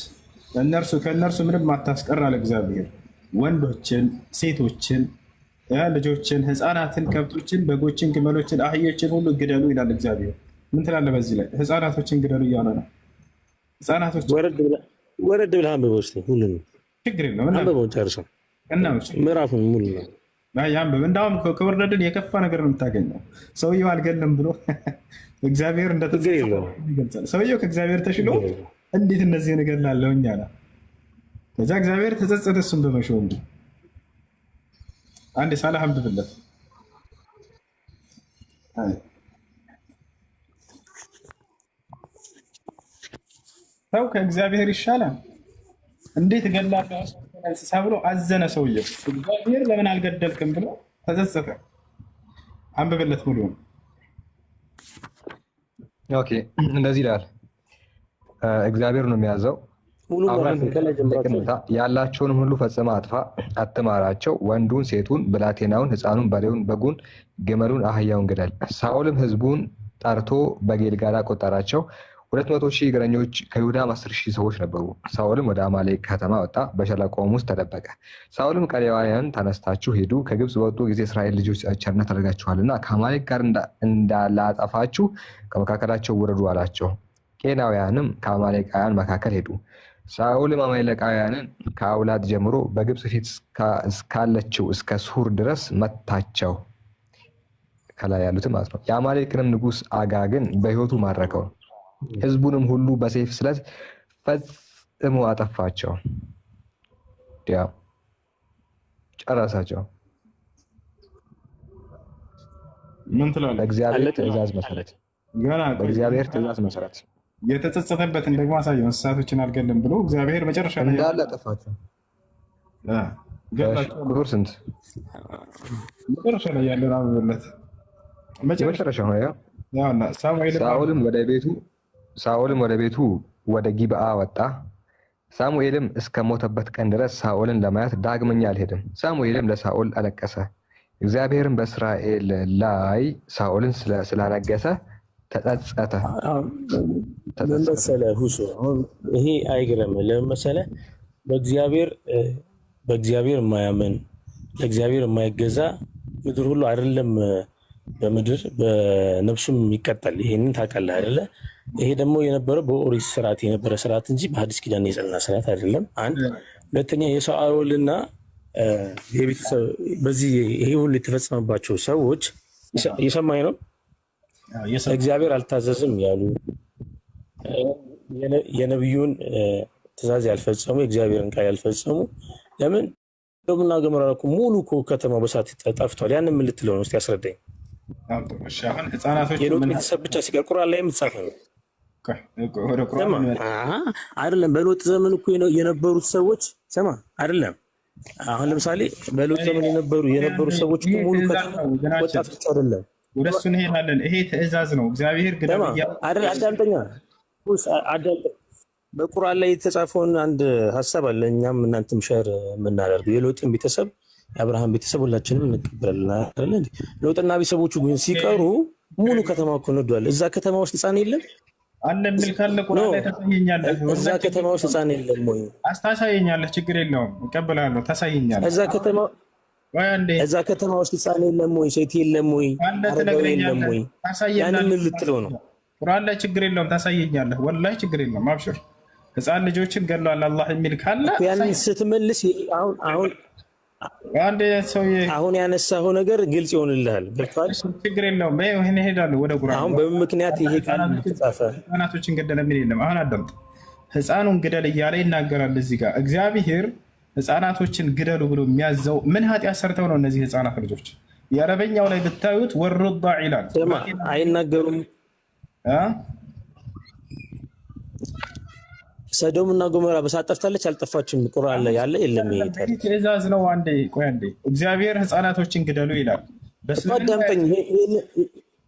B: ከእነርሱ ምንም አታስቀር አለ እግዚአብሔር። ወንዶችን፣ ሴቶችን፣ ልጆችን፣ ህፃናትን፣ ከብቶችን፣ በጎችን፣ ግመሎችን፣ አህዮችን ሁሉ ግደሉ ይላል እግዚአብሔር። ምን ትላለህ በዚህ ላይ? ህፃናቶችን ግደሉ እያለ ነው። ህፃናቶች
A: ወረድ ብለህ አንብበው እስኪ ሁሉንም።
B: ችግር የለውም
A: አንብበው ጨርሰው ምዕራፉን ሙሉ ነው
B: አንብብ። እንዳውም ከወረድን የከፋ ነገር ነው የምታገኘው። ሰውየው አልገልም ብሎ እግዚአብሔር ይገልጻል። ሰውየው ከእግዚአብሔር ተሽሎ እንዴት እነዚህን እገላለሁኝ አለ። ከዛ እግዚአብሔር ተጸጸተ እሱን በመሾሙ። አንድ ሳላህ አንብብለት። ሰው ከእግዚአብሔር ይሻላል እንዴት እገላለሁ እንስሳ ብሎ አዘነ ሰውየው። እግዚአብሔር ለምን አልገደልክም ብሎ ተጸጸተ። አንብብለት ሙሉ።
E: ኦኬ እንደዚህ ይላል። እግዚአብሔር ነው የሚያዘው
A: ሙሉ ምዕራፍ ከላይ ጀምራችሁ
E: ያላቸውን ሁሉ ፈጽማ አጥፋ፣ አትማራቸው። ወንዱን፣ ሴቱን፣ ብላቴናውን፣ ሕፃኑን፣ በሬውን፣ በጉን፣ ግመሉን፣ አህያውን ግደል። ሳኦልም ሕዝቡን ጠርቶ በጌልጋላ ቆጠራቸው። 200,000 እግረኞች ከይሁዳም 10,000 ሰዎች ነበሩ። ሳኦልም ወደ አማሌቅ ከተማ ወጣ፣ በሸለቆውም ውስጥ ተደበቀ። ሳኦልም ቀሌዋውያን ተነስታችሁ ሂዱ፣ ከግብፅ በወጡ ጊዜ እስራኤል ልጆች ቸርነት አድርጋችኋልና ከአማሌቅ ጋር እንዳላጠፋችሁ ከመካከላቸው ውረዱ አላቸው። ቄናውያንም ከአማሌቃውያን መካከል ሄዱ። ሳኦልም አማሌቃውያንን ከአውላድ ጀምሮ በግብፅ ፊት እስካለችው እስከ ሱር ድረስ መታቸው። ከላይ ያሉትም ማለት ነው። የአማሌቅንም ንጉሥ አጋግን በሕይወቱ ማረከው። ሕዝቡንም ሁሉ በሰይፍ ስለት ፈጽሞ አጠፋቸው፣ ጨረሳቸው።
B: ምን ትላለህ?
E: በእግዚአብሔር ትእዛዝ መሰረት በእግዚአብሔር ትእዛዝ መሰረት
B: የተጸጸተበትን ደግሞ አሳየው። እንስሳቶችን አልገለም ብሎ እግዚአብሔር መጨረሻ ላይ
E: እንዳለ አጠፋቸው። ቁጥር ስንት?
B: መጨረሻ ላይ ያለው አበበለት
E: መጨረሻ ነው። ሳኦልም ወደ ቤቱ ወደ ጊብዓ ወጣ። ሳሙኤልም እስከ ሞተበት ቀን ድረስ ሳኦልን ለማየት ዳግመኛ አልሄድም። ሳሙኤልም ለሳኦል አለቀሰ። እግዚአብሔርም በእስራኤል ላይ ሳኦልን ስላነገሰ ተጸጸተ።
A: ምን መሰለህ ሁሱ፣ ይሄ አይገርምም? ለምን መሰለህ? በእግዚአብሔር የማያምን ለእግዚአብሔር የማይገዛ ምድር ሁሉ አይደለም በምድር በነፍሱም ይቀጣል። ይሄንን ታውቃለህ አይደለ? ይሄ ደግሞ የነበረው በኦሪት ስርዓት የነበረ ስርዓት እንጂ በሐዲስ ኪዳን የጸና ስርዓት አይደለም። አንድ ሁለተኛ የሳኦልና የቤተሰብ በዚህ ይሄ ሁሉ የተፈጸመባቸው ሰዎች እየሰማኝ ነው። እግዚአብሔር አልታዘዝም ያሉ የነቢዩን ትእዛዝ ያልፈጸሙ የእግዚአብሔርን ቃል ያልፈጸሙ ለምን ሰዶምና ገሞራ እኮ ሙሉ እኮ ከተማው በሳት ጠፍቷል። ያንን ምን ልትለው ነው? እስኪ ያስረዳኝ። የሎጥ ቤተሰብ ብቻ ሲቀር ቁርአን ላይ የምትጻፈ ነው አይደለም? በሎጥ ዘመን እኮ የነበሩት ሰዎች ሰማ አይደለም? አሁን ለምሳሌ በሎጥ ዘመን የነበሩ ሰዎች እኮ ሙሉ ከተማ ወጣቶች አይደለም።
B: ወደሱ እንሄዳለን። ይሄ ትእዛዝ ነው። እግዚአብሔር ግደል
A: አይደል? አዳምጠኛ አዳምጠኝ። በቁርአን ላይ የተጻፈውን አንድ ሀሳብ አለ። እኛም እናንተም ሸር የምናደርገው የሎጥን ቤተሰብ የአብርሃም ቤተሰብ ሁላችንም እንቀበላለን አይደል? ሎጥና ቤተሰቦቹ ግን ሲቀሩ ሙሉ ከተማ እኮ ነዷል። እዛ ከተማ ውስጥ ህፃን የለም
B: አለ የሚል ካለ ቁርአን ላይ ታሳየኛለህ።
A: እዛ ከተማ ውስጥ ህፃን የለም ወይ?
B: ታሳየኛለህ። ችግር የለውም እቀበላለሁ። ታሳየኛለህ። እዛ ከተማ ውስጥ ህፃን የለም ወይ? ሴት የለም ወይ? አረጋዊ የለም ወይ? ያንን ምን ልትለው ነው? ቁርአን ላይ ችግር የለውም። ታሳየኛለህ። ወላሂ ችግር የለውም። አብሽር። ህፃን ልጆችን ገድሏል አላህ የሚል ካለ
A: ያንን ስትመልስ አሁን ያነሳኸው ነገር ግልጽ ይሆንልሃል። ገብቶሃል?
B: ችግር የለውም። ይሄን እሄዳለሁ ወደ ቁርአን።
A: አሁን በምን ምክንያት ይሄ ቃል ተጻፈ?
B: ህፃናቶችን ገደለ የሚል የለም። አሁን አዳምጥ። ህፃኑን ግደል እያለ ይናገራል እዚህ ጋር። እግዚአብሔር ህፃናቶችን ግደሉ ብሎ የሚያዘው ምን ኃጢአት ሰርተው ነው እነዚህ ህፃናት ልጆች? የአረበኛው ላይ ብታዩት ወሩዳ ይላል።
A: አይናገሩም። ሰዶም እና ገሞራ በሳት ጠፍታለች አልጠፋችም? ቁርአን ላይ ያለ የለም? ይሄ
B: ትእዛዝ ነው። ቆይ አንዴ እግዚአብሔር ህፃናቶችን ግደሉ ይላል።
A: አዳምጠኝ፣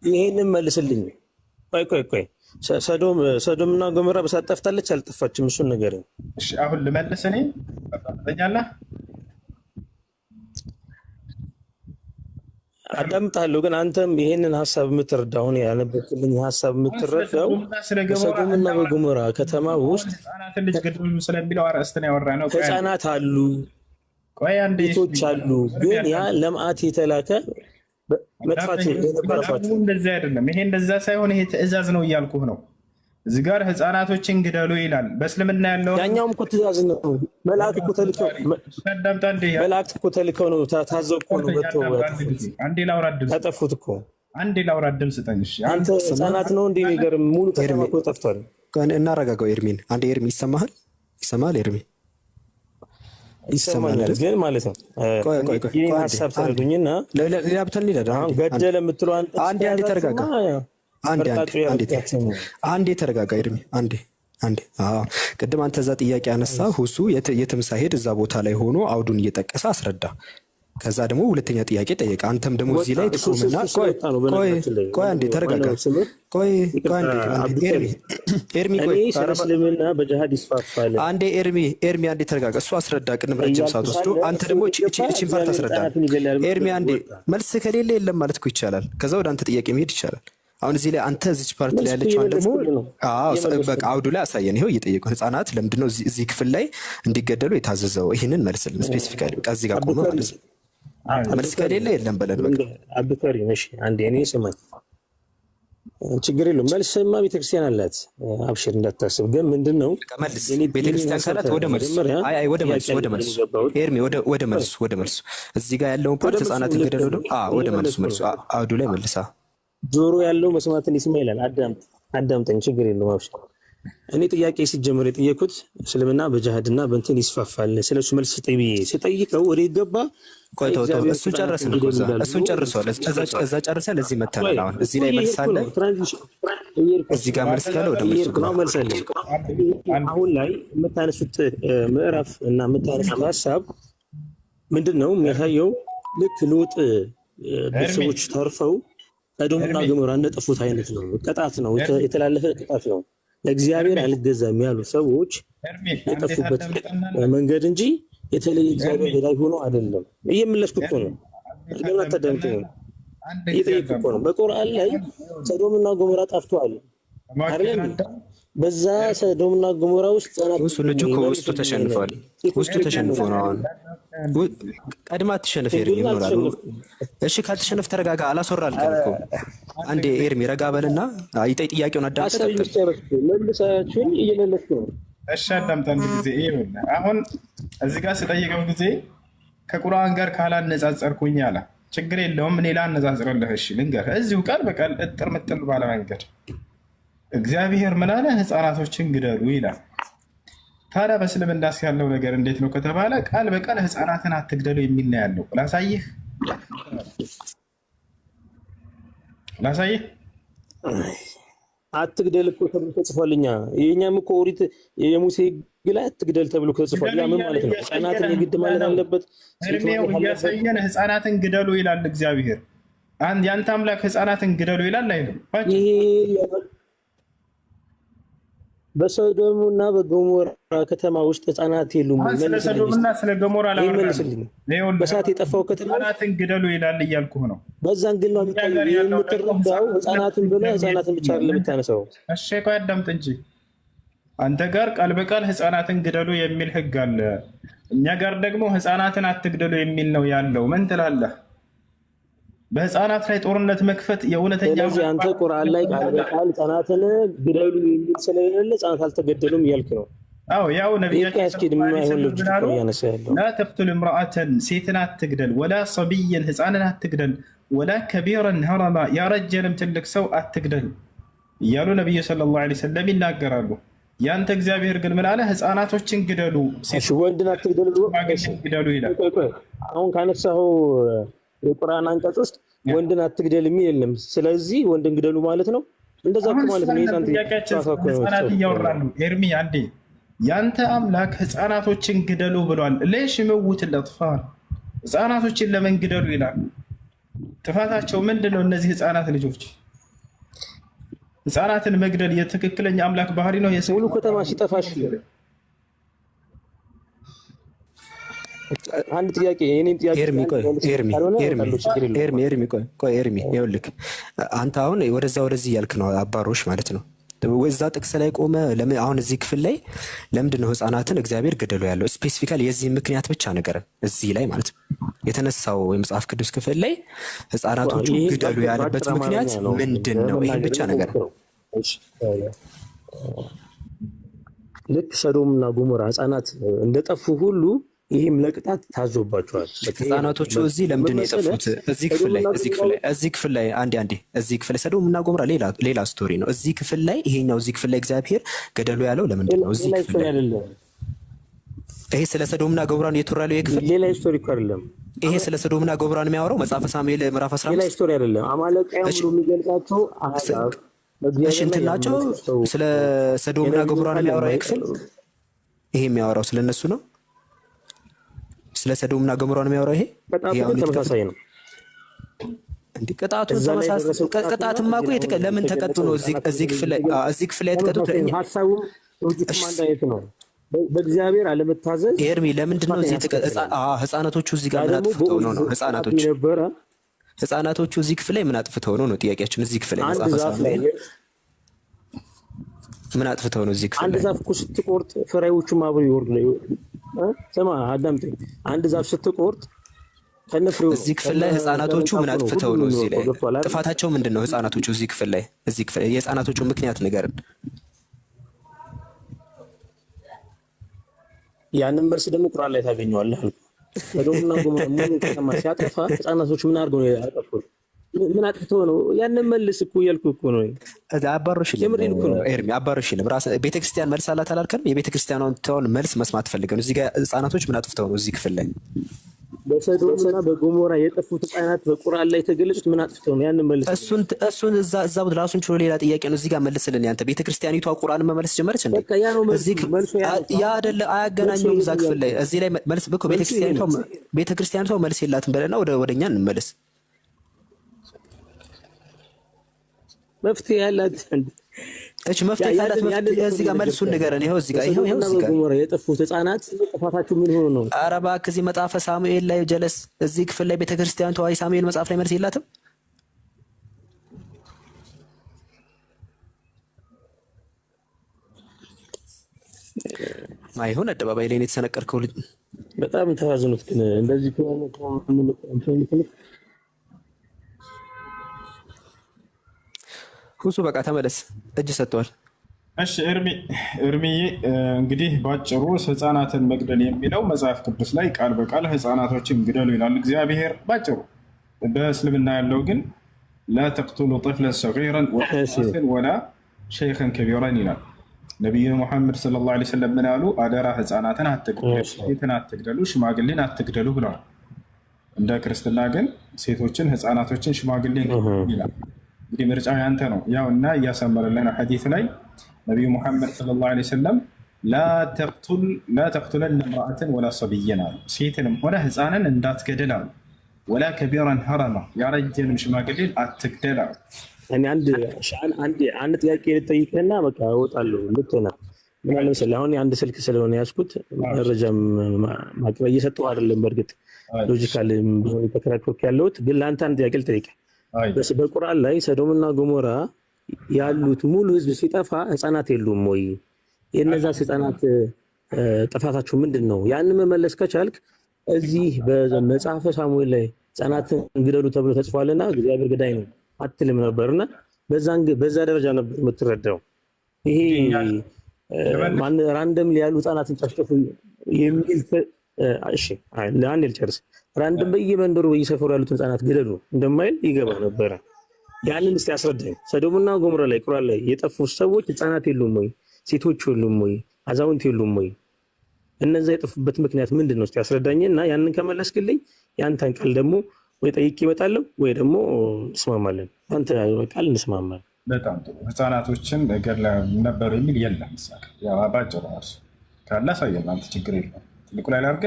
A: ይሄንን መልስልኝ። ቆይ ሰዶም እና ገሞራ በሳት ጠፍታለች አልጠፋችም? እሱን ነገር
B: እሺ፣ አሁን ልመልስ እኔ ታኛለህ።
A: አዳምጣለሁ፣ ግን አንተም ይሄንን ሀሳብ የምትረዳው አሁን ያነበብክልኝ ሀሳብ የምትረዳው በሰዶምና በገሞራ ከተማ ውስጥ ህፃናት አሉ፣ ቤቶች አሉ። ግን ያ ለመዓት የተላከ መጥፋት የነበረባቸው
B: እንደዛ አይደለም። ይሄ እንደዛ ሳይሆን ይሄ ትእዛዝ ነው እያልኩህ ነው። እዚህ ጋር ህፃናቶችን ግደሉ ይላል። በእስልምና ያለው
A: ያኛውም እኮ ትእዛዝ ነው። መላእክት እኮ ተልከው ነው ታዘው እኮ ነው ያጠፉት እኮ።
B: አንዴ ላውራ ድምፅ ስጠኝ።
A: አንተ ህፃናት ነው እንደ ነገር ሙሉ ከተማ እኮ ጠፍቷል።
D: እናረጋጋው። ኤርሚን አንዴ ኤርሚ ይሰማሃል? ይሰማሃል ኤርሚ?
A: ይሰማኛል ግን ማለት ነው። ይህን ሀሳብ ተረዱኝና
D: ሌላ ብተን ሊዳ
A: ገደለ የምትለው
D: አንዴ ተረጋጋ። አንዴ ተረጋጋ ኤርሚ። አንዴ ቅድም አንተ እዛ ጥያቄ ያነሳ ሁሱ የትም ሳይሄድ እዛ ቦታ ላይ ሆኖ አውዱን እየጠቀሰ አስረዳ። ከዛ ደግሞ ሁለተኛ ጥያቄ ጠየቀ። አንተም ደግሞ እዚህ ላይ ትቆምና ቆይ አንዴ ተረጋጋ። ቆይ አንዴ ኤርሚ ቆይ
A: እስልምና በጅሃድ ይስፋፋል።
D: አንዴ ኤርሚ አንዴ ተረጋጋ። እሱ አስረዳ። ቅድም ረጅም ሰዓት ወስዶ አንተ ደግሞ እቺን ፓርት አስረዳ። ኤርሚ አንዴ መልስ ከሌለ የለም ማለት እኮ ይቻላል። ከዛ ወደ አንተ ጥያቄ መሄድ ይቻላል። አሁን እዚህ ላይ አንተ እዚች ፓርት ላይ ያለችው ደግሞ በቃ አውዱ ላይ አሳየን። ይሄው እየጠየቁ ህፃናት ለምንድነው እዚህ ክፍል ላይ እንዲገደሉ የታዘዘው? ይህንን መልስልን ስፔሲፊካሊ። በቃ እዚህ ጋር ቆመ ማለት ነው። መልስ ከሌለ የለም በለን። በቃ
A: አብከሪ ነሽ አንዴ እኔ ስማኝ፣ ችግር የለውም። መልስማ ቤተክርስቲያን አላት፣ አብሽር እንዳታስብ። ግን ምንድነው
D: መልስ ቤተክርስቲያን ካላት ወደ መልስ ወደ መልሱ ኤርሚ ወደ መልሱ እዚህ ጋር ያለውን ፓርት ህፃናት እንገደሉ ነው። ወደ መልሱ አውዱ ላይ መልሳ
A: ጆሮ ያለው መስማትን ይስማ ይላል። አዳምጠኝ፣ ችግር የለውም አብሽር። እኔ ጥያቄ ሲጀምር የጠየኩት እስልምና በጅሃድና በእንትን ይስፋፋል፣ ስለሱ መልስ ስጠይቀው ወደ ይገባ
D: ቆይ እሱን ጨረስን እኮ እሱን ጨርሷል። እዛ ጨርሰን እዚህ መተናል። አሁን እዚህ ላይ መልስ አለ፣ እዚህ ጋር መልስ ካለ ወደ መልሱ
A: ነው መልስ አለ። አሁን ላይ የምታነሱት ምዕራፍ እና የምታነሱት ሀሳብ ምንድነው የሚያሳየው? ልክ ሉጥ ቤተሰቦች ተርፈው ሰዶምና ገሞራ እንደጠፉት አይነት ነው። ቅጣት ነው፣ የተላለፈ ቅጣት ነው። ለእግዚአብሔር አልገዛም ያሉ ሰዎች የጠፉበት መንገድ እንጂ የተለየ እግዚአብሔር ገዳይ ሆኖ አይደለም። እየመለስኩ እኮ ነው። ለምን አታዳምጡ? እየጠየቅኩ እኮ ነው። በቁርአን ላይ ሰዶምና ገሞራ ጠፍተዋል አይደል? በዛ ሰዶምና ገሞራ ውስጥ
D: ልጁ ከውስጡ ተሸንፏል። ውስጡ ተሸንፎ ነው። አሁን ቀድማ ተሸነፈ ኤርሚ ይኖራል። እሺ ካልተሸነፈ ተረጋጋ። አላስወራልከም እኮ አንዴ ኤርሚ ረጋ በልና አይጠይ ጥያቄውን አዳምጠህ
A: መልሳችሁኝ እየመለስኩ ነው።
B: እሺ አዳምጠን ጊዜ ይኸውልህ፣ አሁን እዚህ ጋር ስጠይቀው ጊዜ ከቁርአን ጋር ካላነጻጸርኩኝ አለ። ችግር የለውም እኔ ላነጻጽርልህ። እሺ ልንገርህ፣ እዚሁ ቃል በቃል እጥር ምጥል ባለ መንገድ እግዚአብሔር ምን አለ? ህፃናቶችን ግደሉ ይላል። ታዲያ በእስልምና ያለው ነገር እንዴት ነው ከተባለ ቃል በቃል ህፃናትን አትግደሉ የሚል ነው ያለው። ላሳይህ
A: አትግደል እኮ ተብሎ ተጽፏልኛ። የኛም እኮ ኦሪት የሙሴ ህግ ላይ አትግደል ተብሎ ተጽፏል። ያ ምን ማለት ነው? ህፃናትን የግድ ማለት አለበት?
B: እያሳየን ህፃናትን ግደሉ ይላል እግዚአብሔር። ያንተ አምላክ ህፃናትን ግደሉ ይላል አይደል?
A: በሶዶምና በገሞራ ከተማ ውስጥ ህፃናት የሉም።
B: ስለ ሶዶምና ስለ ገሞራ
A: ለምን በሳት የጠፋው ከተማ
B: ህፃናትን ግደሉ ይላል እያልኩህ ነው።
A: በዛን ግን ነው የምትረዳው። ህፃናትን ብለህ ህፃናትን ብቻ አይደለም የምታነሳው።
B: እሺ ቆይ አዳምጥ እንጂ አንተ ጋር ቃል በቃል ህፃናትን ግደሉ የሚል ህግ አለ። እኛ ጋር ደግሞ ህፃናትን አትግደሉ የሚል ነው ያለው። ምን ትላለህ? በህፃናት ላይ ጦርነት መክፈት የእውነተኛ
A: አንተ ቁርአን ላይ ቃል በቃል ህፃናትን ግደሉ የሚል ስለሌለ ህፃናት አልተገደሉም እያልክ ነው።
B: አዎ ያው ነብያችን ላ ተቅቱል እምራአተን ሴትን አትግደል፣ ወላ ሰቢየን ህፃንን አትግደል፣ ወላ ከቢረን ሀረማ ያረጀንም ትልቅ ሰው አትግደል እያሉ ነቢዩ ሰለላሁ ዐለይሂ ወሰለም ይናገራሉ። ያንተ እግዚአብሔር ግን ምን አለ? ህፃናቶችን ግደሉ፣
A: ወንድን አትግደሉ
B: ይላል።
A: አሁን ካነሳኸው የቁርአን አንቀጽ ውስጥ ወንድን አትግደል የሚል የለም። ስለዚህ ወንድን ግደሉ ማለት ነው። እንደዛ እኮ ማለት ነው።
B: ህፃናት እያወራሉ። ኤርሚ አንዴ ያንተ አምላክ ህፃናቶችን ግደሉ ብሏል። ለሽ መውት ለጥፋል ህፃናቶችን ለምን ግደሉ ይላል? ጥፋታቸው ምንድነው? እነዚህ ህፃናት ልጆች ህፃናትን መግደል የትክክለኛ አምላክ ባህሪ ነው።
A: ሙሉ ከተማ ሲጠፋሽ አንድ ጥያቄ የኔን ጥያቄ
D: ኤርሚ ይኸውልህ አንተ አሁን ወደዚህ እያልክ ነው፣ አባሮሽ ማለት ነው። ወዛ ጥቅስ ላይ ቆመ። ለምን አሁን እዚህ ክፍል ላይ ለምንድን ነው ህፃናትን እግዚአብሔር ገደሉ ያለው? ስፔሲፊካሊ የዚህ ምክንያት ብቻ ነገርን እዚህ ላይ ማለት ነው የተነሳው የመጽሐፍ ቅዱስ ክፍል ላይ ህፃናቶቹ ግደሉ ያለበት ምክንያት ምንድን ነው? ይህን ብቻ ነገር
A: ልክ ሰዶምና ገሞራ ህፃናት እንደጠፉ ሁሉ ይህም ለቅጣት ታዞባቸዋል።
D: ህፃናቶቹ እዚህ ለምንድን ነው የጠፉት? እዚህ ክፍል ላይ አንዴ እዚህ ክፍል ሰዶምና ገሞራ ሌላ ስቶሪ ነው። እዚህ ክፍል ላይ ይሄኛው እዚህ ክፍል ላይ እግዚአብሔር ገደሉ ያለው ለምንድን ነው? እዚህ ክፍል ላይ ይሄ ስለ ሰዶምና ገሞራ ነው የተወራ ያለው። የክፍል
A: ሌላ ስቶሪ እኮ አይደለም።
D: ይሄ ስለ ሰዶምና ገሞራ ነው የሚያወራው መጽሐፈ ሳሙኤል ምዕራፍ 15
A: ሌላ ስቶሪ አይደለም። አማለቃው ሙሉ የሚገልጻቸው አሃዛብ
D: እንትን ናቸው። ስለ ሰዶምና ገሞራ ነው የሚያወራው የክፍል። ይሄ የሚያወራው ስለነሱ ነው። ስለ ሰዶምና ገሞራ ነው የሚያወራው። ይሄ
A: ተመሳሳይ ነው
D: እንዴ? ቅጣቱን ተመሳሳይ ቅጣትማ እኮ ለምን ተቀጡ ነው? እዚህ ክፍል ላይ የተቀጡት
A: ሐሳቡ ሎጂክም አንድ አይነት ነው። በእግዚአብሔር አለመታዘዝ
D: ኤርሚ ለምንድን ነው እዚህ ህፃናቶቹ እዚህ ጋር ምን አጥፍተው ነው? ህፃናቶቹ እዚህ ክፍል ላይ ምን አጥፍተው ነው ጥያቄያችን። እዚህ ክፍል ላይ መጽሐፈ ሳሙኤል ምን አጥፍተው ነው? እዚህ ክፍል
A: አንድ ዛፍ እኮ ስትቆርጥ ፍሬዎቹም አብረው ይወርዱ ነው። ስማ አዳምጠኝ። አንድ ዛፍ ስትቆርጥ ከነፍሬው
D: እዚህ ክፍል ላይ ህፃናቶቹ ምን አጥፍተው ነው? እዚህ ላይ ጥፋታቸው ምንድን ነው? ህፃናቶቹ እዚህ ክፍል ላይ የህፃናቶቹ ምክንያት ንገርን። ያንን
A: መልስ ደግሞ ቁርአን ላይ ታገኘዋለህ አልኩ። ሰዶምና ገሞራ ምን ከተማ ሲያጠፋ ህፃናቶቹ ምን አድርገው ነው ያጠፉት? ምን አጥፍተው ነው? ያንን መልስ እኮ እያልኩ እኮ ነው።
D: አባሮሽልም ኤርሚ አባሮሽልም ራስ ቤተክርስቲያን መልስ አላት አላልከንም? የቤተክርስቲያኗን መልስ መስማት ፈልገን እዚህ ጋር ህፃናቶች ምን አጥፍተው ነው እዚህ ክፍል ላይ
A: በሰዶምና በገሞራ የጠፉት ህፃናት በቁርአን ላይ የተገለጹት ምን አጥፍተው ነው? ያንን መልስ
D: እሱን እዛው ራሱን ችሎ ሌላ ጥያቄ ነው። እዚህ ጋር መልስልን። ያንተ ቤተክርስቲያኒቷ ቁርአን መመለስ ጀመረች እንዴ?
A: በቃ ያ ነው መልሱ።
D: ያ አይደለ አያገናኙም። እዛ ክፍል ላይ እዚህ ላይ መልስ በኮ ቤተክርስቲያኒቷ መልስ የላትም በለና ወደኛ እንመለስ።
A: መፍትሄ ያላት
D: እቺ መፍትሄ ካላት እዚህ ጋር መልሱን ንገረን። ይሄው እዚህ ጋር እዚህ ጋር
A: ገሞራ የጠፉት ህፃናት ጥፋታቸው ምን ሆኖ ነው?
D: ኧረ እባክህ እዚህ መጽሐፈ ሳሙኤል ላይ ጀለስ እዚህ ክፍል ላይ ቤተክርስቲያኒቷ ሳሙኤል መጽሐፍ ላይ መልስ የላትም። ማይሆን አደባባይ ላይ ነው የተሰነቀርከው ልጅ።
A: በጣም ተዋዝኑት ግን እንደዚህ
D: ሁሱ በቃ ተመለስ። እጅ ሰጥቷል።
B: እሺ እርሚዬ እንግዲህ ባጭሩ ህፃናትን መግደል የሚለው መጽሐፍ ቅዱስ ላይ ቃል በቃል ህፃናቶችን ግደሉ ይላል እግዚአብሔር ባጭሩ። በእስልምና ያለው ግን ላ ተቅቱሉ ጥፍለን ሰጊረን ወላ ሸይኸን ከቢረን ይላል። ነቢዩ ሙሐመድ ሰለላሁ ዐለይሂ ወሰለም ምን አሉ? አደራ ህፃናትን አትግደሉ፣ ሴትን አትግደሉ፣ ሽማግሌን አትግደሉ ብለዋል። እንደ ክርስትና ግን ሴቶችን፣ ህፃናቶችን፣ ሽማግሌን ይላል። እንግዲህ ምርጫው ያንተ ነው። ያው እና እያሰመረልን ሐዲስ ላይ ነቢዩ ሙሐመድ ሰለላሁ ዐለይሂ ወሰለም ላ ተቅቱለን እምራአትን ወላ ሰብየን አሉ። ሴትንም ሆነ ህፃንን እንዳትገድል አሉ። ወላ ከቢረን ሀረማ ያረጀንም ሽማግሌን አትግደል አሉ።
A: እኔ አንድ ጥያቄ ልጠይቅህና በቃ እወጣለሁ። ልትሆና ምን አለ መሰለህ፣ አሁን አንድ ስልክ ስለሆነ ያዝኩት መረጃም ማቅረብ እየሰጠሁ አይደለም። በእርግጥ ሎጂካል ቢሆን ተከራክሮክ ያለሁት ግን ለአንተ አንድ ጥያቄ ልጠይቅህ። በቁርአን ላይ ሰዶምና ገሞራ ያሉት ሙሉ ህዝብ ሲጠፋ ህፃናት የሉም ወይ? የነዛ ህፃናት ጥፋታቸው ምንድን ነው? ያንን መመለስ ከቻልክ እዚህ በመጽሐፈ ሳሙኤል ላይ ህፃናትን ግደሉ ተብሎ ተጽፏልና እግዚአብሔር ገዳይ ነው አትልም ነበርና በዛ ደረጃ ነበር የምትረዳው። ይሄ ራንደም ያሉ ህፃናትን ጨፍጨፉ የሚል እሺ፣ ለአንድ ልጨርስ። ራንደም በየመንደሩ በየሰፈሩ ያሉትን ህፃናት ግደሉ እንደማይል ይገባ ነበረ። ያንን እስቲ አስረዳኝ። ሰዶምና ገሞራ ላይ ቁርአን ላይ የጠፉ ሰዎች ህፃናት የሉም ወይ? ሴቶች የሉም ወይ? አዛውንት የሉም ወይ? እነዛ የጠፉበት ምክንያት ምንድን ነው? እስቲ አስረዳኝና ያንን ከመለስክልኝ ያንተን ቃል ደግሞ ወይ ጠይቄ እመጣለሁ ወይ ደግሞ እንስማማለን። አንተ ቃል እንስማማለን።
B: በጣም ጥሩ። ህፃናቶችን ገድላ ነበሩ የሚል የለም። ያው ባጭሩ እርሱ ካለ አሳየን። አንተ ችግር የለም ትልቁ ላይ ላድርግ።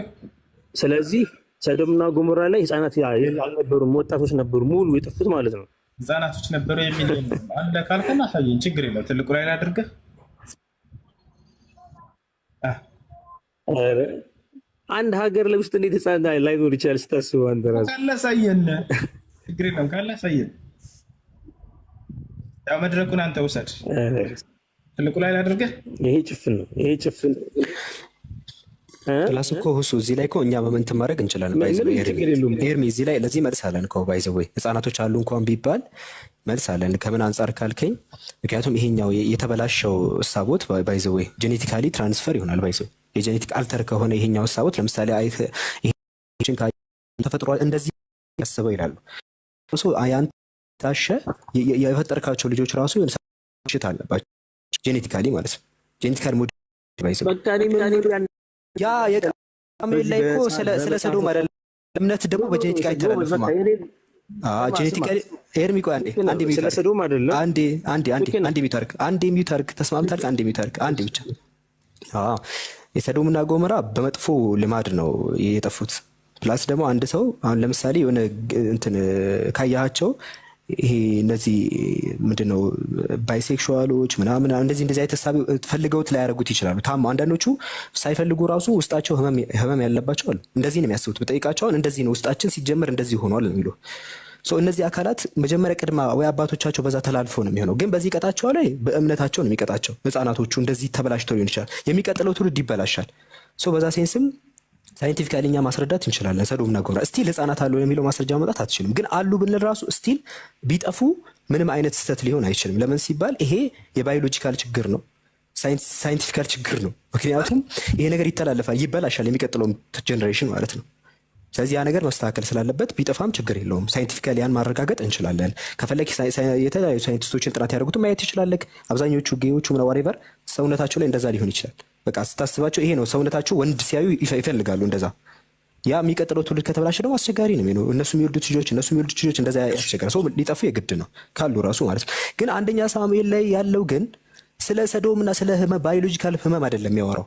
A: ስለዚህ ሰዶምና ገሞራ ላይ ህፃናት አልነበሩም፣ ወጣቶች ነበሩ ሙሉ የጠፉት ማለት ነው።
B: ህፃናቶች ነበሩ የሚል አለ ካልከን አሳየን፣ ችግር የለም። ትልቁ ላይ ላድርግ።
A: አንድ ሀገር ላይ ውስጥ እንዴት ህፃን ላይኖር ይችላል ስታስበው? አንተ ራስህ
B: ካለ አሳየን፣ ችግር የለም። ካለ አሳየን። ያው መድረኩን አንተ ውሰድ። ትልቁ ላይ ላድርግ።
A: ይሄ ጭፍን ነው፣ ይሄ ጭፍን
D: ክላስ እኮ ሁሱ እዚህ ላይ እኮ እኛ በመንት ማድረግ እንችላለን። ባይዘው ኤርሚ እዚህ ላይ ለዚህ መልስ አለን እኮ ባይዘው ወይ ህፃናቶች አሉ እንኳን ቢባል መልስ አለን። ከምን አንጻር ካልከኝ ምክንያቱም ይሄኛው የተበላሸው እሳቦት ባይዘው ወይ ጄኔቲካሊ ትራንስፈር ይሆናል። ባይዘው የጄኔቲክ አልተር ከሆነ ይሄኛው እሳቦት ለምሳሌ ይሄን ተፈጥሮ እንደዚህ ያስበው ይላሉ። ሶ አያን ታሸ የፈጠርካቸው ልጆች ራሱ ሽታ አለባቸው ጄኔቲካሊ ማለት ነው። ጄኔቲካሊ ሞድ ባይዘው
A: በቃ ምን
D: ያ የቃሜል ላይ እኮ ስለ ሰዶም አይደለም። እምነት ደግሞ በጄኔቲክ አይተላለፍም። ጄኔቲካሊ ኤርሚ ቆይ አንዴ
A: ስለ ሰዶም አይደለም።
D: አንዴ ሚውት አድርግ። ተስማምታል? አንዴ ሚውት አድርግ። አንዴ ብቻ የሰዶምና ጎሞራ በመጥፎ ልማድ ነው የጠፉት። ፕላስ ደግሞ አንድ ሰው አሁን ለምሳሌ የሆነ እንትን ካያቸው ይሄ እነዚህ ምንድነው ባይሴክሹዋሎች ምናምን እንደዚህ አይተሳቢ ፈልገውት ላይ ያደርጉት ይችላሉ። ታማ አንዳንዶቹ ሳይፈልጉ ራሱ ውስጣቸው ህመም ያለባቸው አሉ። እንደዚህ ነው የሚያስቡት። በጠይቃቸው እንደዚህ ነው ውስጣችን ሲጀመር እንደዚህ ሆኗል የሚሉ እነዚህ አካላት መጀመሪያ ቅድማ ወይ አባቶቻቸው በዛ ተላልፎ ነው የሚሆነው። ግን በዚህ ቀጣቸው ላይ በእምነታቸው ነው የሚቀጣቸው። ህፃናቶቹ እንደዚህ ተበላሽተው ሊሆን ይችላል። የሚቀጥለው ትውልድ ይበላሻል። በዛ ሴንስም ሳይንቲፊካሊ እኛ ማስረዳት እንችላለን። ሰዶምና ጎሞራ ስቲል ህፃናት አሉ የሚለው ማስረጃ መጣት አትችልም። ግን አሉ ብንል ራሱ ስቲል ቢጠፉ ምንም አይነት ስህተት ሊሆን አይችልም። ለምን ሲባል ይሄ የባዮሎጂካል ችግር ነው፣ ሳይንቲፊካል ችግር ነው። ምክንያቱም ይሄ ነገር ይተላለፋል፣ ይበላሻል፣ የሚቀጥለው ጀኔሬሽን ማለት ነው። ስለዚህ ያ ነገር መስተካከል ስላለበት ቢጠፋም ችግር የለውም። ሳይንቲፊካሊ ያን ማረጋገጥ እንችላለን። ከፈለክ የተለያዩ ሳይንቲስቶችን ጥናት ያደርጉት ማየት ይችላልክ። አብዛኞቹ ጌዮቹ ዋሬቨር ሰውነታቸው ላይ እንደዛ ሊሆን ይችላል። በቃ ስታስባቸው ይሄ ነው ሰውነታቸው። ወንድ ሲያዩ ይፈልጋሉ እንደዛ። ያ የሚቀጥለው ትውልድ ከተበላሸ ደግሞ አስቸጋሪ ነው። እነሱ የሚወልዱት ልጆች እንደዛ ያስቸጋሪ ሰው ሊጠፉ የግድ ነው ካሉ ራሱ ማለት ነው። ግን አንደኛ ሳሙኤል ላይ ያለው ግን ስለ ሰዶምና ስለ ባዮሎጂካል ህመም አይደለም የሚያወራው።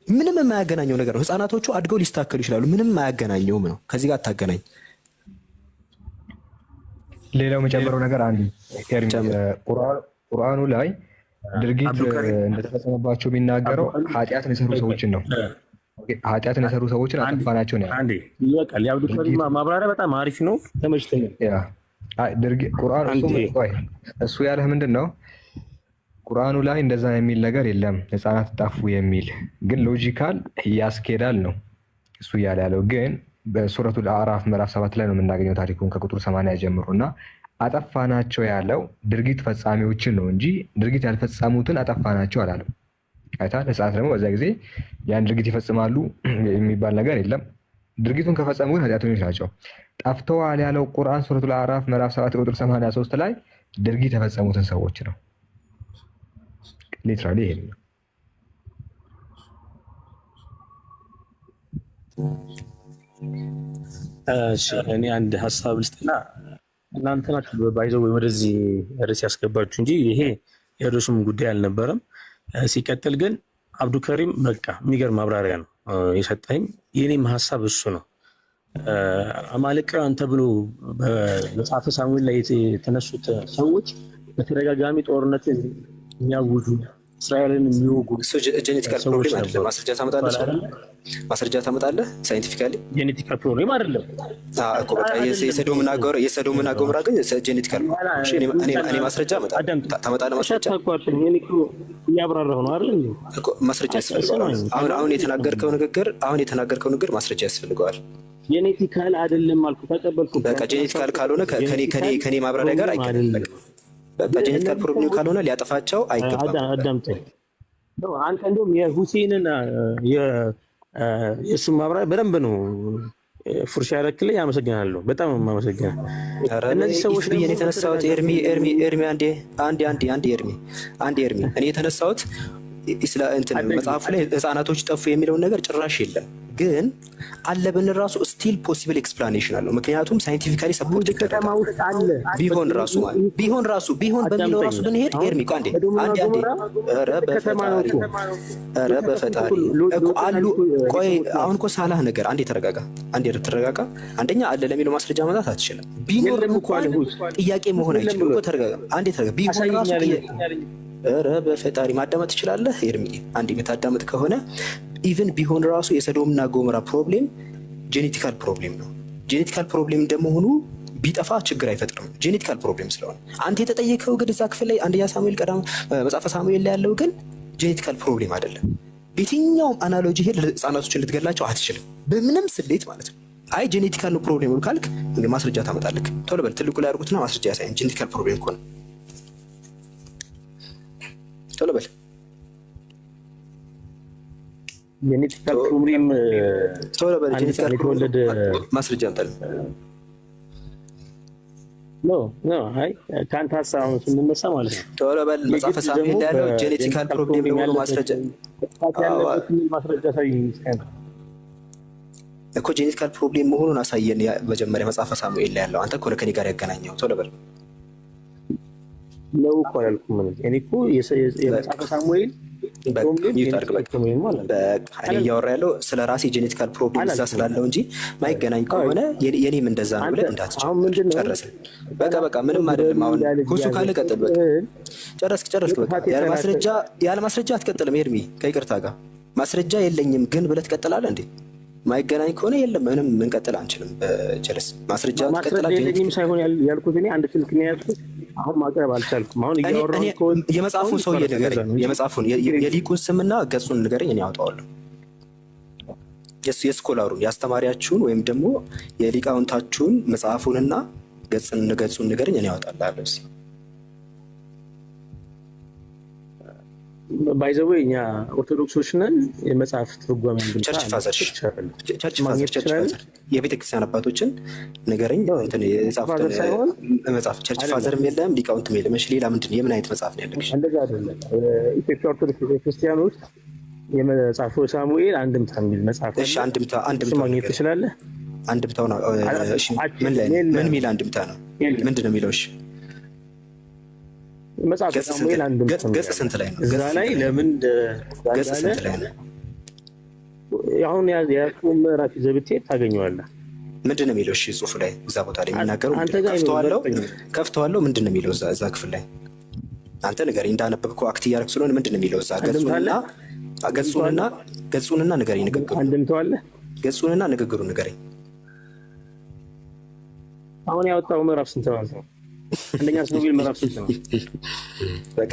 D: ምንም የማያገናኘው ነገር ነው። ህፃናቶቹ አድገው ሊስተካከሉ ይችላሉ። ምንም የማያገናኘውም ነው። ከዚህ ጋር አታገናኝ።
E: ሌላው የጨመረው ነገር አንዱ ቁርአኑ ላይ ድርጊት እንደተፈጸመባቸው የሚናገረው ኃጢአትን የሰሩ ሰዎችን ነው። ኃጢአትን የሰሩ ሰዎችን አጠፋናቸው ነው።
A: አንዴ ይበቃል። የአብዱልከሪም ማብራሪያ በጣም አሪፍ ነው፣ ተመችቶኛል።
E: ቁርአን እሱ ያለህ ምንድን ነው? ቁርአኑ ላይ እንደዛ የሚል ነገር የለም፣ ህፃናት ጠፉ የሚል ግን ሎጂካል ያስኬዳል ነው እሱ እያለ ያለው። ግን በሱረቱ አዕራፍ ምዕራፍ 7 ላይ ነው የምናገኘው ታሪኩን ከቁጥር 80 ጀምሮ እና አጠፋናቸው ያለው ድርጊት ፈጻሚዎችን ነው እንጂ ድርጊት ያልፈጸሙትን አጠፋናቸው አላለም። አይታል። ህፃናት ደግሞ በዛ ጊዜ ያን ድርጊት ይፈጽማሉ የሚባል ነገር የለም። ድርጊቱን ከፈጸሙ ግን ኃጢአተኞች ናቸው። ጠፍተዋል ያለው ቁርአን ሱረቱ አዕራፍ ምዕራፍ 7 ቁጥር 83 ላይ ድርጊት የፈጸሙትን ሰዎች ነው። ሊትራሊ ይሄ ነው።
A: እኔ አንድ ሀሳብ ልስጥና እናንተ ናችሁ ባይዘው ወደዚህ ርዕስ ያስገባችሁ እንጂ ይሄ የርዕሱም ጉዳይ አልነበረም። ሲቀጥል ግን አብዱልከሪም በቃ የሚገርም ማብራሪያ ነው የሰጠኝ። የኔም ሀሳብ እሱ ነው። አማልቃውያን ተብሎ በመጽሐፈ ሳሙኤል ላይ የተነሱት ሰዎች በተደጋጋሚ ጦርነትን የሚያውጁ እስራኤልን የሚወጉ
D: ጄኔቲካል ፕሮብሌም አይደለም። ማስረጃ ታመጣለህ? ሳይንቲፊካሊ ጄኔቲካል ፕሮብሌም አይደለም እኮ በቃ የሰዶምና ጎሞራ ግን ጄኔቲካል ፕሮብሌም። እኔ ማስረጃ ታመጣለህ? ማስረጃ
A: እያብራራሁ ነው አይደል
D: እኮ ማስረጃ ያስፈልገዋል። አሁን የተናገርከው ንግግር ማስረጃ ያስፈልገዋል።
A: ጄኔቲካል አይደለም አልኩ፣ ተቀበልኩ።
D: በቃ ጄኔቲካል ካልሆነ ከኔ ማብራሪያ ጋር አይገናኝም። በቃ ጄኔቲካል ፕሮብሌም ካልሆነ ሊያጠፋቸው አይገባም።
A: አዳምጠኝ። አንተ እንደውም የሁሴንን የእሱን ማብራሪያ በደንብ ነው ፉርሻ ያደረክልኝ። አመሰግናለሁ። በጣም የማመሰግነው እነዚህ ሰዎች
D: ብዬ የተነሳሁት ኤርሚ አንዴ ኤርሚ እኔ የተነሳሁት መጽሐፉ ላይ ህፃናቶች ጠፉ የሚለውን ነገር ጭራሽ የለም። ግን አለ ብን ራሱ ስቲል ፖሲብል ኤክስፕላኔሽን አለው። ምክንያቱም ሳይንቲፊካሊ ሰፖርት ቢሆን በሚለው ራሱ ብንሄድ ኤርሚ አንዴ ኧረ በፈጣሪ አሉ። ቆይ አሁን እኮ ሳላህ ነገር አንዴ ተረጋጋ። አንደኛ አለ ለሚለው ማስረጃ ማምጣት አትችልም። ቢኖር እንኳን ጥያቄ መሆን አይችልም እኮ ተረጋጋ። አንዴ ተረጋጋ። ቢሆን ራሱ ኧረ በፈጣሪ ማዳመጥ ትችላለህ ኤርሚ? አንዴ የምታዳመጥ ከሆነ ኢቭን ቢሆን ራሱ የሰዶምና ጎሞራ ፕሮብሌም ጄኔቲካል ፕሮብሌም ነው። ጄኔቲካል ፕሮብሌም እንደመሆኑ ቢጠፋ ችግር አይፈጥርም። ጄኔቲካል ፕሮብሌም ስለሆነ አንተ የተጠየቀው ግን እዛ ክፍል ላይ አንደኛ ሳሙኤል መጽሐፈ ሳሙኤል ላይ ያለው ግን ጄኔቲካል ፕሮብሌም አይደለም። በየትኛውም አናሎጂ ሄድ ህፃናቶችን ልትገላቸው አትችልም፣ በምንም ስሌት ማለት ነው። አይ ጄኔቲካል ነው ፕሮብሌም ካልክ ማስረጃ ታመጣለህ። ቶሎ በል ትልቁ ላይ አድርጉትና ማስረጃ ያሳየን። ጄኔቲካል ፕሮብሌም ከሆነ ቶሎ በል
A: ጄኔቲካል ፕሮብሌም
D: ጄኔቲካል ማስረጃ አምጣልኝ።
A: አይ ከአንተ ሀሳብ ስንነሳ ማለት ነው።
D: ቶሎ በል መጽሐፈ ሳሙኤል ያለው ጄኔቲካል ፕሮብሌም የሆኑ ማስረጃ እኮ ጄኔቲካል ፕሮብሌም መሆኑን አሳየን። መጀመሪያ መጽሐፈ ሳሙኤል ላይ ያለው አንተ እኮ ከእኔ ጋር ያገናኘው። ቶሎ በል
A: ነው እኮ አላልኩም። እኔ እኮ የመጽሐፈ ሳሙኤል
D: ሚዩት አድርግ። በቃ እኔ እያወራ ያለው ስለ ራሴ ጄኔቲካል ፕሮብሌም እዛ ስላለው እንጂ ማይገናኝ ከሆነ የኔም እንደዛ ነው ብለህ እንዳትጨርስ። ጨረስን። በቃ ምንም አይደለም። አሁን ሁሱ ካለ ቀጥል። በቃ ጨረስክ። በቃ ያለ ማስረጃ አትቀጥልም። ኤርሚ ከይቅርታ ጋር ማስረጃ የለኝም ግን ብለህ ትቀጥላለህ እንዴ? ማይገናኝ ከሆነ የለም ምንም እንቀጥል አንችልም። ጀለስ ማስረጃ ትቀጥላለህ። የለኝም ሳይሆን ያልኩት እኔ አንድ ስልክ ነው ያዝኩት። አሁን ማቅረብ አልቻልኩም። አሁን እያወራሁ የመጽሐፉን ሰውዬ ንገረኝ። የመጽሐፉን የሊቁን ስምና ገጹን ንገረኝ፣ እኔ አውጣዋለሁ። የስኮላሩን የአስተማሪያችሁን ወይም ደግሞ የሊቃውንታችሁን መጽሐፉንና ገጹን ንገረኝ፣ እኔ አውጣላለሁ። ባይዘው እኛ ኦርቶዶክሶች ነን። የመጽሐፍ ትርጓሜ ቸርች ፋዘር የቤተክርስቲያን አባቶችን ንገረኝ። እንትን የጻፉት መጽሐፍ ቸርች ፋዘርም የለም ሊቃውንትም የለም። እሺ ሌላ ምንድን ነው? የምን አይነት መጽሐፍ ነው ያለሽ? እንደዛ አይደለም። ኢትዮጵያ ኦርቶዶክስ ቤተክርስቲያን ውስጥ የመጽሐፉ ሳሙኤል አንድምታ የሚል መጽሐፍ ነው። እሺ አንድምታ ማግኘት ትችላለህ? አንድምታው ነው። እሺ ምን ሚል አንድምታ ነው? ምንድን ነው የሚለው? እሺ መጽሐፍ ሳሙኤል ገጽ ስንት ላይ ነው? እዛ ላይ ለምን ገጽ ስንት ላይ ነው? አሁን ያዕቆብ ምዕራፍ ይዘህ ብትሄድ ታገኘዋለህ። ምንድን ነው የሚለው? እሺ ጽሑፉ ላይ እዛ ቦታ ላይ የሚናገረው ከፍተዋለሁ። ምንድን ነው የሚለው እዛ ክፍል ላይ? አንተ ንገረኝ። እንዳነበብከው አክት እያደረግ ስለሆነ ምንድን ነው የሚለው እዛ? ገጹንና ንገረኝ። ንግግሩ አንድምተዋለህ? ገጹንና ንግግሩ ንገረኝ። አሁን ያወጣው ምዕራፍ ስንት ማለት ነው? አንደኛ ሳሙኤል ምዕራፍ ስንት ነው? በቃ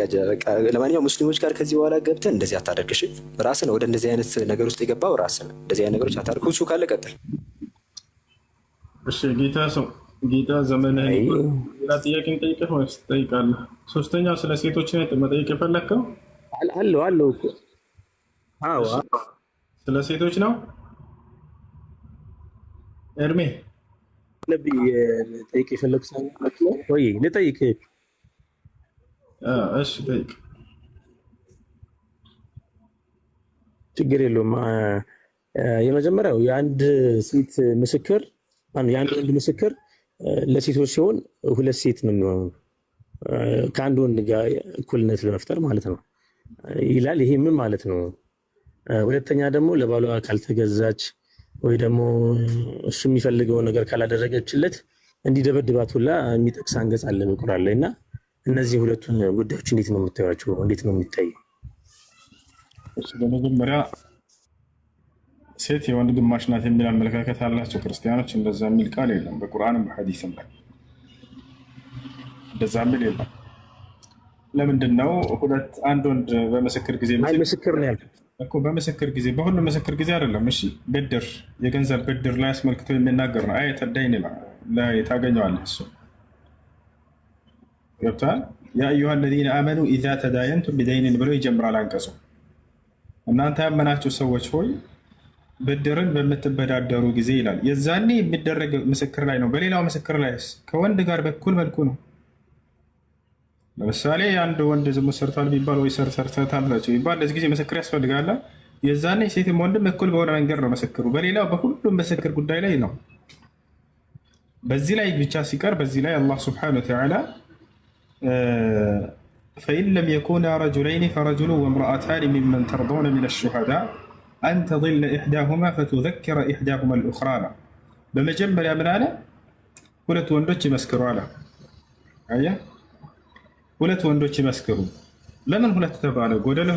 D: ለማንኛውም ሙስሊሞች ጋር ከዚህ በኋላ ገብተህ እንደዚህ አታደርግሽ። ራስን ወደ እንደዚህ አይነት ነገር ውስጥ የገባው ራስን እንደዚህ አይነት ነገሮች አታደርግ። እሱ ካለ ቀጥል።
B: እሺ ጌታ ዘመንህን ሌላ ጥያቄ እንጠይቅህ ወይስ ትጠይቃለህ? ሶስተኛ ስለ ሴቶች መጠየቅ የፈለግከው አለው እኮ። አዎ ስለ ሴቶች ነው ኤርሜ ነብይ ጠይቅ የፈለኩት ወይ ልጠይቅ? እሺ ጠይቅ፣ ችግር የለውም። የመጀመሪያው የአንድ ሴት ምስክር የአንድ ወንድ ምስክር ለሴቶች ሲሆን ሁለት ሴት ነው የሚሆነው ከአንድ ወንድ ጋር እኩልነት ለመፍጠር ማለት ነው ይላል። ይሄ ምን ማለት ነው? ሁለተኛ ደግሞ ለባሏ ካልተገዛች ወይ ደግሞ እሱ የሚፈልገውን ነገር ካላደረገችለት እንዲደበድባት ሁላ የሚጠቅስ አንቀጽ አለ በቁርአን ላይ። እና እነዚህ ሁለቱን ጉዳዮች እንዴት ነው የምታዩቸው? እንዴት ነው የሚታየው? በመጀመሪያ ሴት የወንድ ግማሽ ናት የሚል አመለካከት አላቸው ክርስቲያኖች። እንደዛ የሚል ቃል የለም በቁርአንም በሐዲስም ላይ እንደዛ የሚል የለም። ለምንድን ነው አንድ ወንድ በምስክር ጊዜ
A: ምስክር ነው ያልኩት
B: እኮ በምስክር ጊዜ በሁሉም ምስክር ጊዜ አይደለም። እሺ ብድር የገንዘብ ብድር ላይ አስመልክቶ የሚናገር ነው። አየተ ደይን ላይ ታገኘዋለህ። እሱ ገብቶሃል? ያ አዩሃ አለዚነ አመኑ ኢዛ ተዳየንቱም ቢደይንን ብሎ ይጀምራል አንቀጹ። እናንተ ያመናችሁ ሰዎች ሆይ ብድርን በምትበዳደሩ ጊዜ ይላል። የዛኔ የሚደረግ ምስክር ላይ ነው። በሌላው ምስክር ላይ ከወንድ ጋር በኩል መልኩ ነው። ለምሳሌ አንድ ወንድ ዝሙት ሰርቷል ቢባል ወይ ሰርታል ቢባል ለዚህ ጊዜ ምስክር ያስፈልጋል። የዛኔ ሴትም ወንድም እኩል በሆነ መንገድ ነው ምስክሩ። በሌላው በሁሉም ምስክር ጉዳይ ላይ ነው። በዚህ ላይ ብቻ ሲቀር በዚህ ላይ አላህ ስብሐነሁ ወተዓላ ፈኢን ለም የኩና ረጁለይኒ ፈረጁሉ ወምረአታኒ ሚመን ተርዶነ ሚነ ሹሀዳ አን ተضل ኢሕዳሁማ ፈቱዘኪረ ኢሕዳሁማ አልኡኽራ። በመጀመሪያ ምን አለ? ሁለት ወንዶች ይመስክሩ አለ። አየህ፣ ሁለት ወንዶች ይመስክሩ። ለምን ሁለት ተባለ? ጎደሎ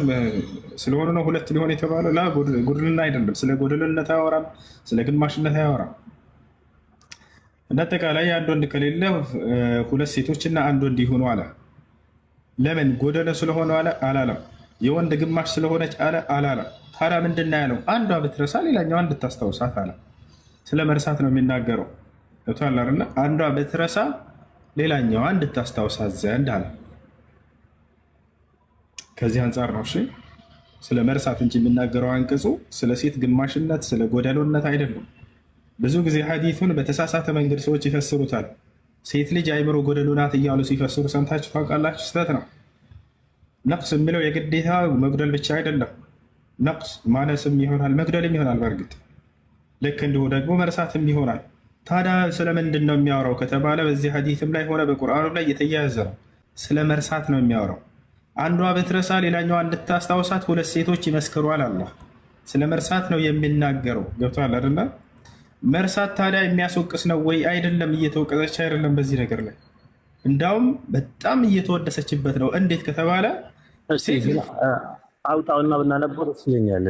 B: ስለሆነ ነው ሁለት ሊሆን የተባለው? ላ ጎደልና አይደለም። ስለ ጎደልነት አያወራም፣ ስለ ግማሽነት አያወራም። እንደ አጠቃላይ አንድ ወንድ ከሌለ ሁለት ሴቶችና አንድ ወንድ ይሆኑ አለ። ለምን ጎደሎ ስለሆነ አለ አላለም። የወንድ ግማሽ ስለሆነች አለ አላለም። ታዲያ ምንድን ነው ያለው? አንዷ ብትረሳ ሌላኛዋ እንድታስታውሳት አለ። ስለ መርሳት ነው የሚናገረው። ገብቶሃል አይደል? አንዷ ብትረሳ ሌላኛዋ እንድታስታውሳት ዘንድ አለ። ከዚህ አንጻር ነው እሺ፣ ስለ መርሳት እንጂ የሚናገረው አንቀጹ ስለ ሴት ግማሽነት ስለ ጎደሎነት አይደለም። ብዙ ጊዜ ሐዲሱን በተሳሳተ መንገድ ሰዎች ይፈስሩታል። ሴት ልጅ አይምሮ ጎደሎ ናት እያሉ ሲፈስሩ ሰምታችሁ ታውቃላችሁ? ስህተት ነው። ነቅስ የሚለው የግዴታ መጉደል ብቻ አይደለም። ነቅስ ማነስም ይሆናል መጉደልም ይሆናል። በእርግጥ ልክ እንዲሁ ደግሞ መርሳትም ይሆናል። ታዲያ ስለምንድን ነው የሚያወራው ከተባለ በዚህ ሐዲስም ላይ ሆነ በቁርአኑ ላይ የተያያዘ ነው። ስለ መርሳት ነው የሚያወራው። አንዷ ብትረሳ ሌላኛዋ እንድታስታውሳት ሁለት ሴቶች ይመስክሯል። አላህ ስለ መርሳት ነው የሚናገረው። ገብቶሃል አይደለ? መርሳት ታዲያ የሚያስወቅስ ነው ወይ? አይደለም። እየተወቀሰች አይደለም በዚህ ነገር ላይ እንዳውም በጣም እየተወደሰችበት ነው። እንዴት ከተባለ
A: አውጣውና ብናነበው ደስ ይለኛል።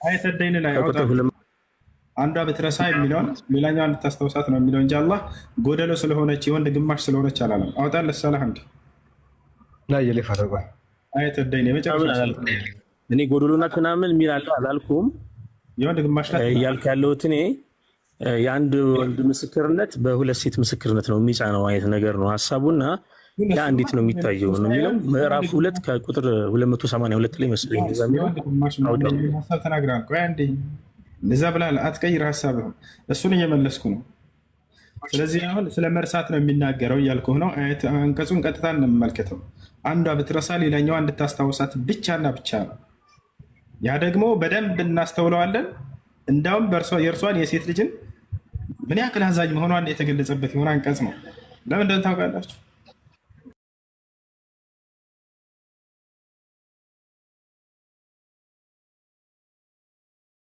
B: አይተደይን ላይ አንዷ ብትረሳ የሚለውን ሌላኛዋ እንድታስታውሳት ነው የሚለው እንጂ አላህ ጎደሎ ስለሆነች የወንድ ግማሽ ስለሆነች አላለም። አውጣለት ሰላህ እንዲ አይተደይን የመጨረሻ
A: እኔ ጎደሎ ናት ምናምን የሚል አለ አላልኩም።
B: የወንድ ግማሽ ናት
A: እያልክ ያለሁት እኔ የአንድ ወንድ ምስክርነት በሁለት ሴት ምስክርነት ነው የሚጫነው አይነት ነገር ነው ሀሳቡና ያ እንዴት ነው የሚታየው ነው የሚለው ምዕራፍ 2 ከቁጥር 282 ላይ መስለኝ
B: ሀሳብ ተናግራል። ቆይ አንዴ እንደዛ ብላል አትቀይር ሀሳብህን። እሱን እየመለስኩ ነው። ስለዚህ አሁን ስለ መርሳት ነው የሚናገረው እያልኩህ ነው። አንቀጹን ቀጥታ እንመልከተው። አንዷ ብትረሳ ሌላኛዋ እንድታስታውሳት ብቻና ብቻ ነው። ያ ደግሞ በደንብ እናስተውለዋለን። እንዳውም የእርሷን የሴት ልጅን ምን ያክል አዛኝ መሆኗን የተገለጸበት የሆነ አንቀጽ ነው። ለምን እንደሆነ ታውቃላችሁ?